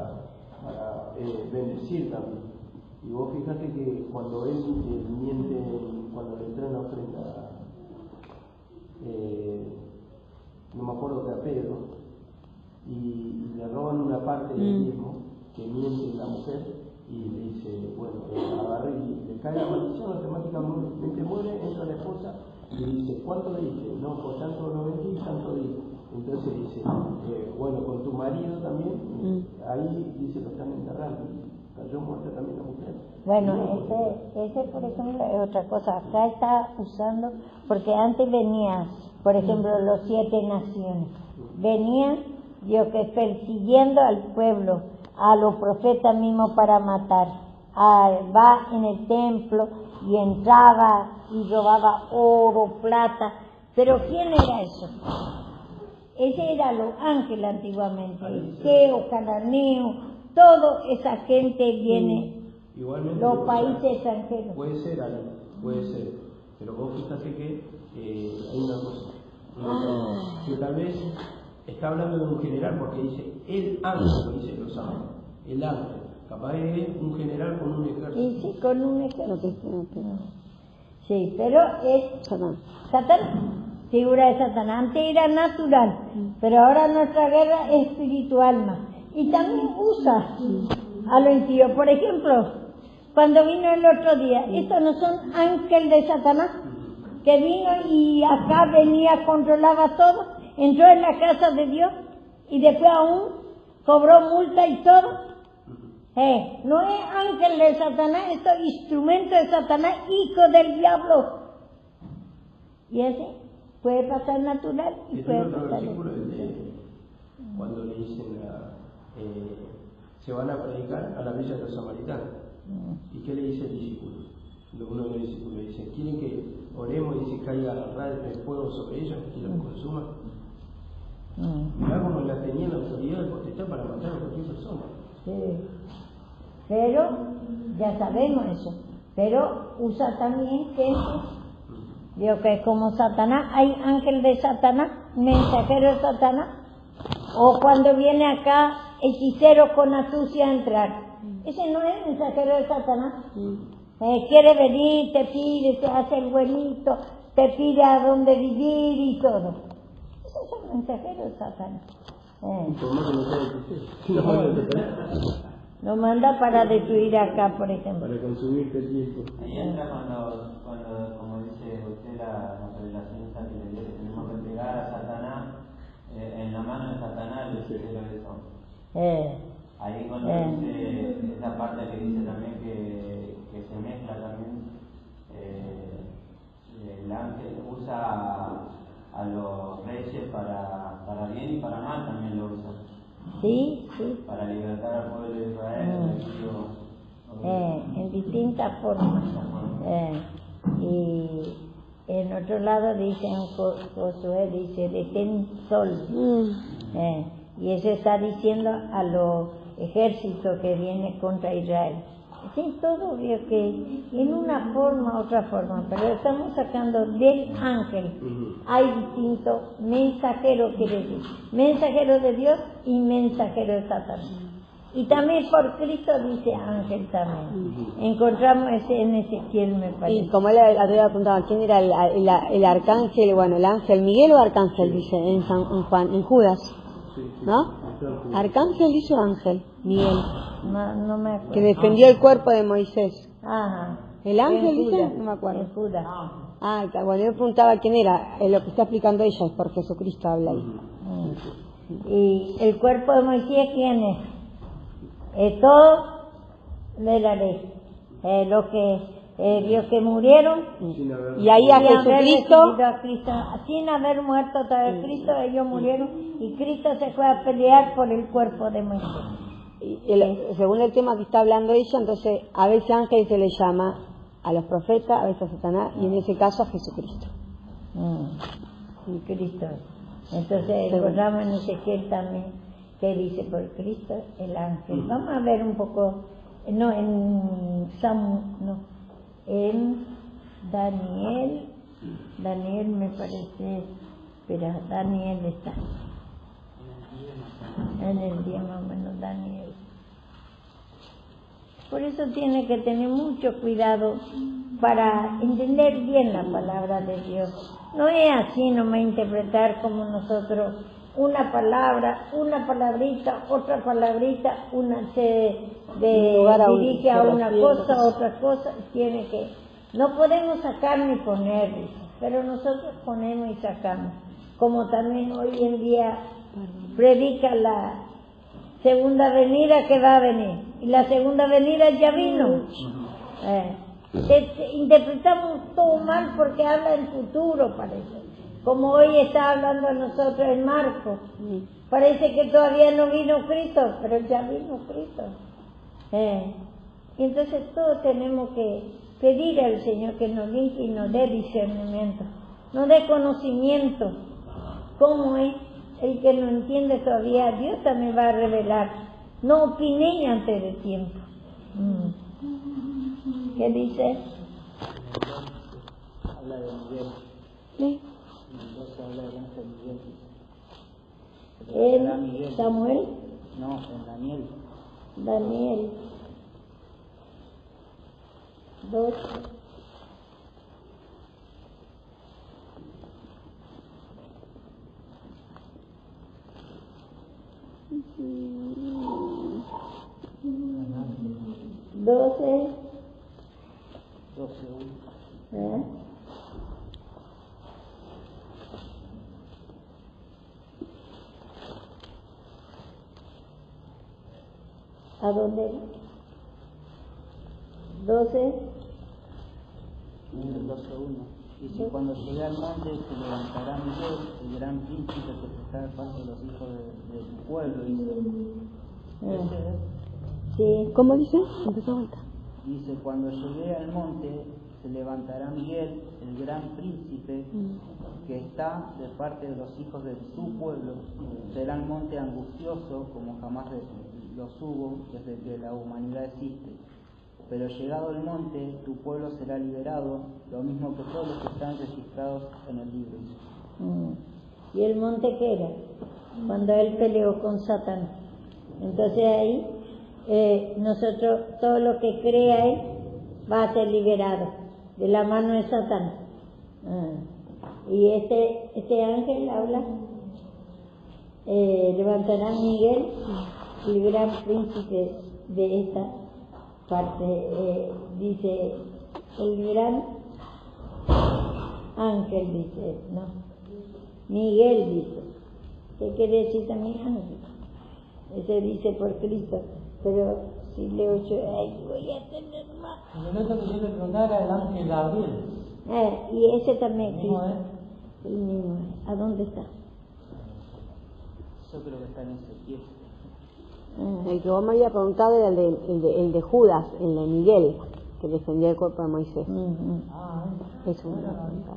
bendecir también. Y vos fíjate que cuando él miente, cuando le traen la ofrenda, no me acuerdo que a Pedro, y le roban una parte del diezmo, que miente la mujer, y le dice, bueno, agarra y le cae la maldición, automáticamente muere, entra la esposa, y dice, ¿cuánto le dije? No, por tanto lo vendí, tanto di. Entonces dice, bueno, con tu marido también, ahí dice, lo están enterrando. Cayó muerta también la mujer. Bueno, ese por ejemplo es otra cosa. Acá está usando, porque antes venía, por ejemplo, los 7 naciones. Venían, Dios que persiguiendo al pueblo, a los profetas mismos para matar. Va en el templo y entraba y robaba oro, plata. Pero ¿quién era eso? Ese era los ángeles antiguamente, Egeo, Cananeo. Toda esa gente viene, igualmente, los países extranjeros. Puede ser, pero vos fíjate que hay una cosa, que tal vez está hablando de un general, porque dice el ángel, lo dice los ángeles, el ángel, capaz es un general con un ejército. Y sí, con un ejército. Sí, pero es Satanás, figura de Satanás. Antes era natural, pero ahora nuestra guerra es espiritual más. Y también usa a lo impío. Por ejemplo, cuando vino el otro día, estos no son ángeles de Satanás, que vino y acá venía, controlaba todo, entró en la casa de Dios y después aún cobró multa y todo. No es ángel de Satanás, esto es instrumento de Satanás, hijo del diablo. Y así puede pasar natural y puede pasar cuando le dicen se van a predicar a la villa de los samaritanos. ¿Y qué le dice el discípulo? uno de los discípulos dice, ¿quieren que oremos y se caiga el fuego sobre ellos y los consuma? Mirá cómo la tenían la autoridad de potestad para matar a cualquier persona. Sí. Pero, ya sabemos eso, pero usa también gente, digo que es como Satanás, hay ángel de Satanás, mensajero de Satanás, o cuando viene acá hechicero con astucia a entrar, ese no es mensajero de Satanás. Quiere venir, te pide, te hace el buenito, te pide a dónde vivir y todo. Esos son mensajeros de Satanás. Por más que no sea de Lo manda para destruir acá, por ejemplo. para consumirte el tiempo. Ahí entra cuando como dice usted, la revelación esa que le dio, que tenemos que entregar a Satanás, en la mano de Satanás, el hechicero de eso. Ahí cuando dice esa parte que dice también que se mezcla también, el ángel usa a los reyes para bien y para mal también lo usa. Sí. Para libertar al pueblo de Israel. En distintas formas. Y en otro lado dice, en Josué dice, detén sol. Y eso está diciendo a los ejércitos que vienen contra Israel. Sí, todo veo que en una forma, otra forma, pero estamos sacando del ángel. Hay distintos mensajeros, quiere decir, mensajero de Dios y mensajero de Satanás. Y también por Cristo dice ángel también. Encontramos ese en Ezequiel, me parece. Y como él había apuntado, ¿quién era el arcángel? Bueno, el ángel Miguel o arcángel, dice en Juan, en Judas. ¿No? Arcángel dice ángel, Miguel. No me acuerdo. Que defendió el cuerpo de Moisés. Ajá. ¿El ángel En dice? Judas, No me acuerdo. En Judas. Bueno, yo preguntaba quién era. Lo que está explicando ella es por Jesucristo habla ahí. Y el cuerpo de Moisés, ¿quién es? Es todo de la ley. Los que murieron Y ahí a Jesucristo, sin haber muerto todavía Cristo, ellos murieron y Cristo se fue a pelear por el cuerpo de Moisés. según el tema que está hablando ella, entonces a veces ángel se le llama a los profetas, a veces a Satanás, y en ese caso a Jesucristo. Y Cristo. Entonces encontramos en Ezequiel también que dice por Cristo el ángel. Vamos a ver un poco, en Daniel me parece, pero Daniel está en el día más o menos Daniel. Por eso tiene que tener mucho cuidado para entender bien la palabra de Dios. No es así nomás interpretar como nosotros una palabra, una palabrita, otra palabrita, una se dirige a una cosa, otra cosa, tiene que... No podemos sacar ni poner, pero nosotros ponemos y sacamos. Como también hoy en día predica la segunda venida que va a venir. Y la segunda venida ya vino. Interpretamos todo mal porque habla en futuro, parece. Como hoy está hablando a nosotros en Marcos. Parece que todavía no vino Cristo, pero ya vino Cristo. Y entonces todos tenemos que pedir al Señor que nos limpie y nos dé discernimiento, nos dé conocimiento. ¿Cómo es? El que no entiende todavía, Dios también va a revelar. No opiné antes de tiempo. ¿Qué dice? Habla de Miguel. ¿Sí? Entonces habla del ángel Miguel. ¿En Samuel? No, en Daniel. Daniel 2. ¿12? 12. ¿A dónde? 12. En el 12:1. Dice, cuando llegue al monte se levantará Miguel, el gran príncipe que está de parte de los hijos de tu pueblo. Dice. ¿Cómo dice? Empezó vuelta. Dice, cuando llegué al monte, se levantará Miguel, el gran príncipe, que está de parte de los hijos de tu pueblo. Será el monte angustioso, como jamás los hubo desde que la humanidad existe. Pero llegado el monte, tu pueblo será liberado, lo mismo que todos los que están registrados en el libro. ¿Y el monte qué era? Cuando él peleó con Satán. Entonces ahí, nosotros, todo lo que crea él, va a ser liberado de la mano de Satán. Y este ángel habla, levantará Miguel, el gran príncipe de esta parte, dice, el gran ángel, dice, ¿no? Miguel dice. ¿Qué quiere decir también ángel? Ese dice por Cristo, pero si leo yo, ay, voy a tener más. El otro que yo le preguntaba era el ángel Gabriel. Y ese también, ¿El mismo es? El mismo es. ¿A dónde está? Yo creo que está en Ezequiel. El que vos me había preguntado era el de Judas, el de Miguel, que defendía el cuerpo de Moisés. Eso me lo preguntaba.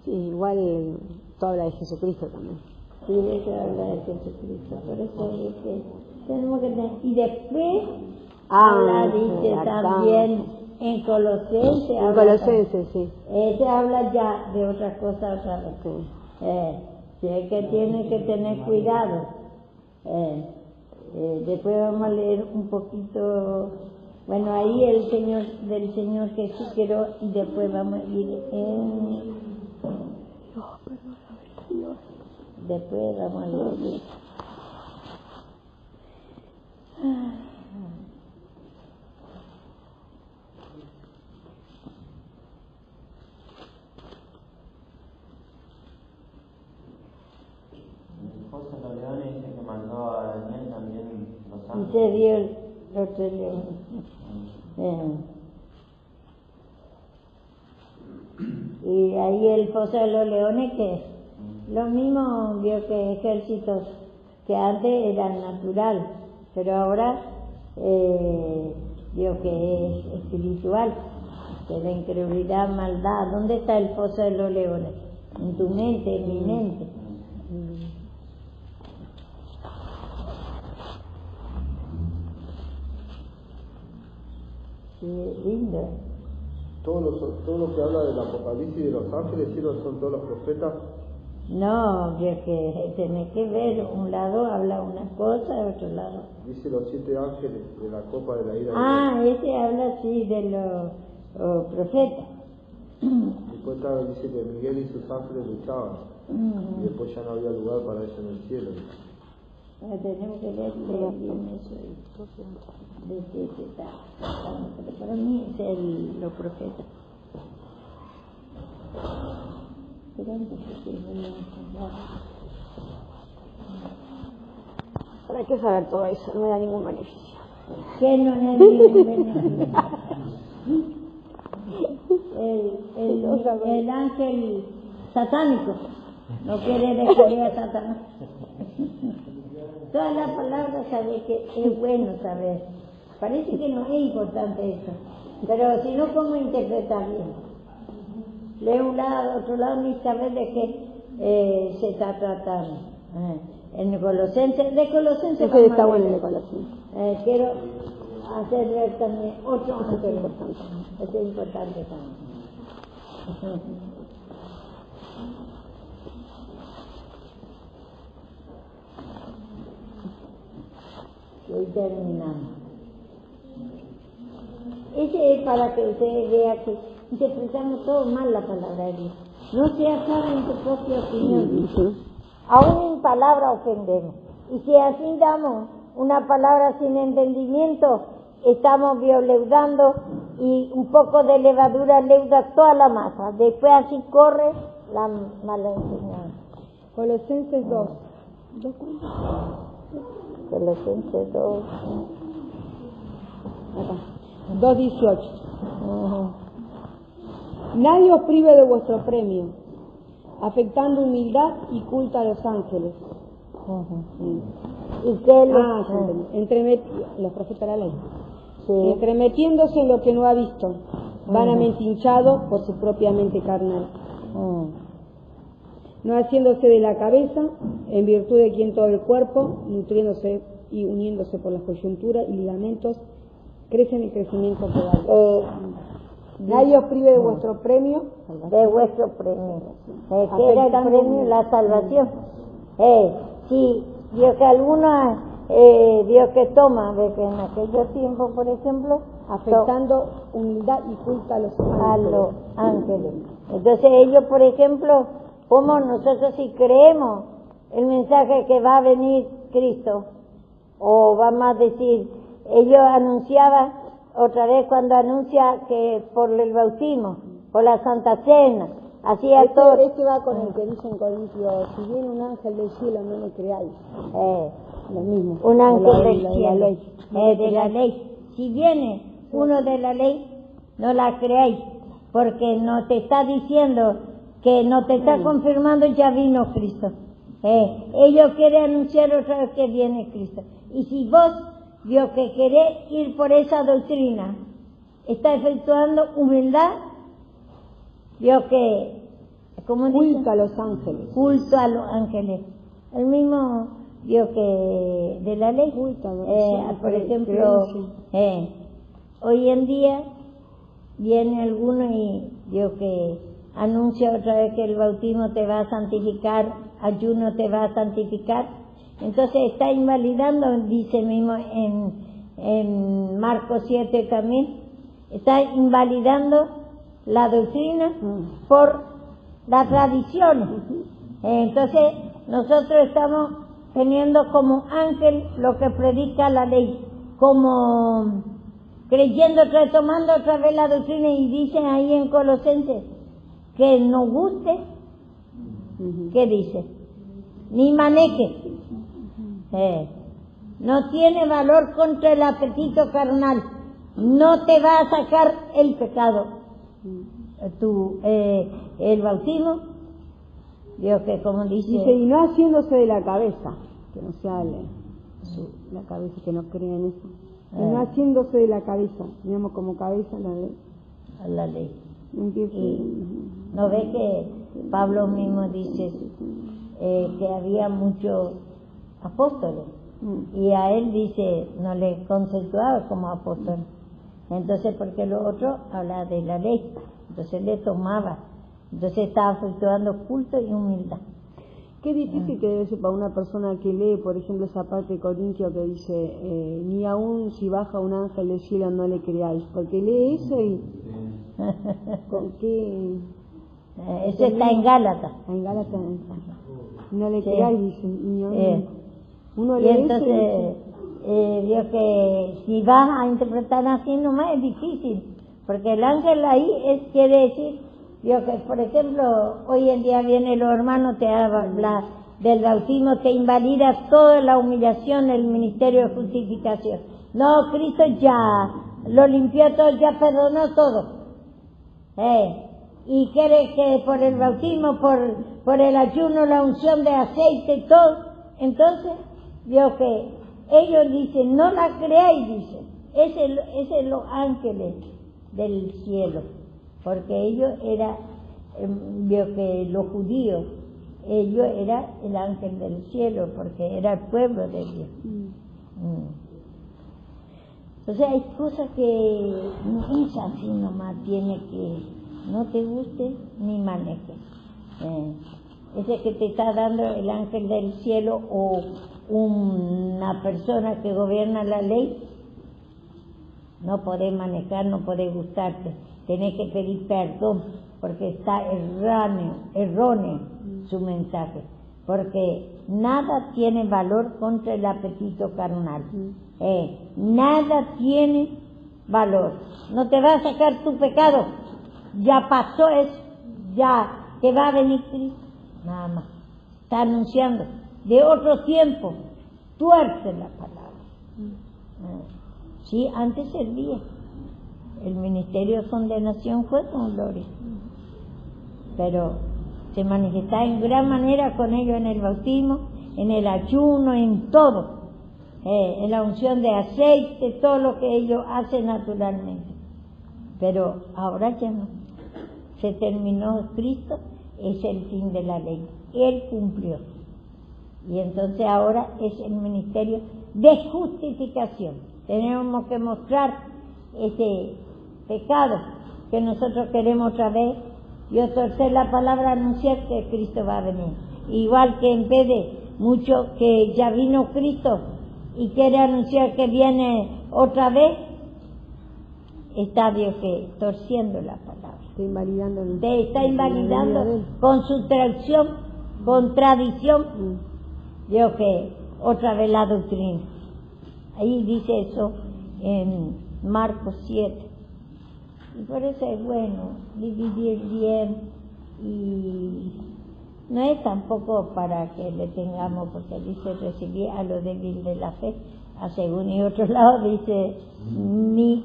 Sí, igual todo habla de Jesucristo también. Sí, eso habla de Jesucristo. Por eso es que tenemos que tener. Y después habla, dice también en Colosenses. En Colosenses, sí. Ese habla ya de otra cosa otra vez. Sí, es que tiene que tener cuidado. Después vamos a leer un poquito, bueno, ahí del Señor Jesús quiero, y después vamos a ir después vamos a leer. José los leones dice que mandó a Daniel también los Y ángeles. se dio los tres leones. Y ahí el foso de los leones, que lo mismo vio que ejércitos que antes eran natural, pero ahora vio que es espiritual, que la incredulidad, maldad. ¿Dónde está el foso de los leones? En tu mente, en mi mente. Sí, lindo. Todo lo que habla del Apocalipsis y de los ángeles, ¿sí son todos los profetas? No, que tenés que ver, un lado habla una cosa, el otro lado. Dice los 7 ángeles de la copa de la ira. Ese habla sí de los profetas. Después dice que Miguel y sus ángeles luchaban. Y después ya no había lugar para eso en el cielo. Tenemos que leer bien eso. De qué se está tratando, pero para mí es los profetas. Pero antes que ¿Para qué saber todo eso? No me da ningún beneficio. ¿Qué no da ningún beneficio? El ángel satánico no quiere dejarle a Satanás. Todas las palabras sabe que es bueno saber. Parece que no es importante eso, pero si no, ¿cómo interpretar bien? Lee un lado, otro lado, ni saber de qué se está tratando. En Colosenses, de Colosenses Ese está bueno, el de Colosenses. Quiero hacer ver también otro ángel importante. Eso es importante también. Y hoy terminamos. Ese es para que ustedes vean que interpretamos todo mal la palabra de Dios. No seas sabio en tu propia opinión. Aún en palabra ofendemos. Y si así damos una palabra sin entendimiento, estamos leudando, y un poco de levadura leuda toda la masa. Después así corre la mala enseñanza. Colosenses 2. Colosenses 2. Acá. 2:18. Nadie os prive de vuestro premio, afectando humildad y culto a los ángeles. ¿Y qué los profetas de la ley. entremetiéndose en lo que no ha visto, vanamente hinchado por su propia mente carnal, no haciéndose de la cabeza, en virtud de quien todo el cuerpo, nutriéndose y uniéndose por las coyunturas y ligamentos, crece en el crecimiento pedal. Nadie os prive de vuestro premio. De vuestro premio. ¿Qué era el premio? La salvación. Sí, Dios que algunos, Dios que toma, de que en aquellos tiempos, por ejemplo, afectando humildad y culto a los ángeles. Entonces ellos, por ejemplo, como nosotros si creemos el mensaje que va a venir Cristo, o vamos a decir, ellos anunciaban, otra vez cuando anuncia que por el bautismo, por la Santa Cena, hacía todo. Este va con el que dice en Corintios, si viene un ángel del cielo no le creáis. Lo mismo. Un ángel del cielo, de la ley. Si viene uno de la ley, no la creáis, porque no te está diciendo que no te está confirmando, ya vino Cristo. Ellos quieren anunciar otra vez que viene Cristo. Y si vos, Dios, que querés ir por esa doctrina, está efectuando humildad, Dios que, ¿cómo dice? Culto a los ángeles. Culto a los ángeles. El mismo Dios que de la ley. Por ejemplo, hoy en día viene alguno y Dios que anuncia otra vez que el bautismo te va a santificar, ayuno te va a santificar. Entonces está invalidando, dice mismo en Marcos 7 también, está invalidando la doctrina por la tradición. Entonces nosotros estamos teniendo como ángel lo que predica la ley, como creyendo, tomando otra vez la doctrina, y dicen ahí en Colosenses que no guste, ¿qué dice? Ni maneje. No tiene valor contra el apetito carnal, no te va a sacar el pecado. El bautismo, Dios que como dice, y no haciéndose de la cabeza, que no sea la cabeza, que no crea en eso, y no haciéndose de la cabeza, digamos como cabeza la ley. Y no ve que Pablo mismo dice que había muchos apóstoles, y a él dice no le conceptuaba como apóstol. Entonces porque lo otro habla de la ley, entonces le tomaba, entonces estaba efectuando culto y humildad. Qué difícil que debe ser para una persona que lee, por ejemplo, esa parte de Corintio que dice ni aun si baja un ángel del cielo no le creáis, porque lee eso y con qué eso está en Gálatas. No le creáis, dicen. Uno y lee entonces Dios que si vas a interpretar así nomás es difícil, porque el ángel ahí quiere decir, Dios que por ejemplo hoy en día vienen los hermanos, te habla del bautismo, te invalida toda la humillación del ministerio de justificación. No, Cristo ya lo limpió todo, ya perdonó todo. Y quiere que por el bautismo, por el ayuno, la unción de aceite y todo, entonces Dios que ellos dicen, no la creáis, dicen, ese es los ángeles del cielo, porque ellos eran, Dios que los judíos, ellos eran el ángel del cielo, porque era el pueblo de Dios. Entonces hay cosas que no es así nomás, tiene que no te guste ni manejes. Ese que te está dando el ángel del cielo o una persona que gobierna la ley, no podés manejar, no podés gustarte, tenés que pedir perdón porque está erróneo su mensaje, porque nada tiene valor contra el apetito carnal. Nada tiene valor, no te va a sacar tu pecado, ya pasó eso, ya te va a venir Cristo, nada más, está anunciando de otro tiempo, tuerce la palabra. Sí, antes servía, el ministerio de condenación fue con gloria, pero se manifestaba en gran manera con ellos en el bautismo, en el ayuno, en todo. en la unción de aceite, todo lo que ellos hacen naturalmente. Pero ahora ya no. Se terminó Cristo, es el fin de la ley. Él cumplió. Y entonces ahora es el ministerio de justificación. Tenemos que mostrar ese pecado que nosotros queremos otra vez y torcer la palabra, anunciar que Cristo va a venir. Igual que en vez de mucho que ya vino Cristo y quiere anunciar que viene otra vez, está Dios que torciendo la palabra. Está invalidando con su traducción, contradicción, Dios que otra vez la doctrina. Ahí dice eso en Marcos 7. Y por eso es bueno dividir bien, y no es tampoco para que le tengamos, porque dice recibir a lo débil de la fe, a según y otro lado dice ni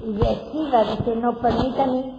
reciba, dice no permita ni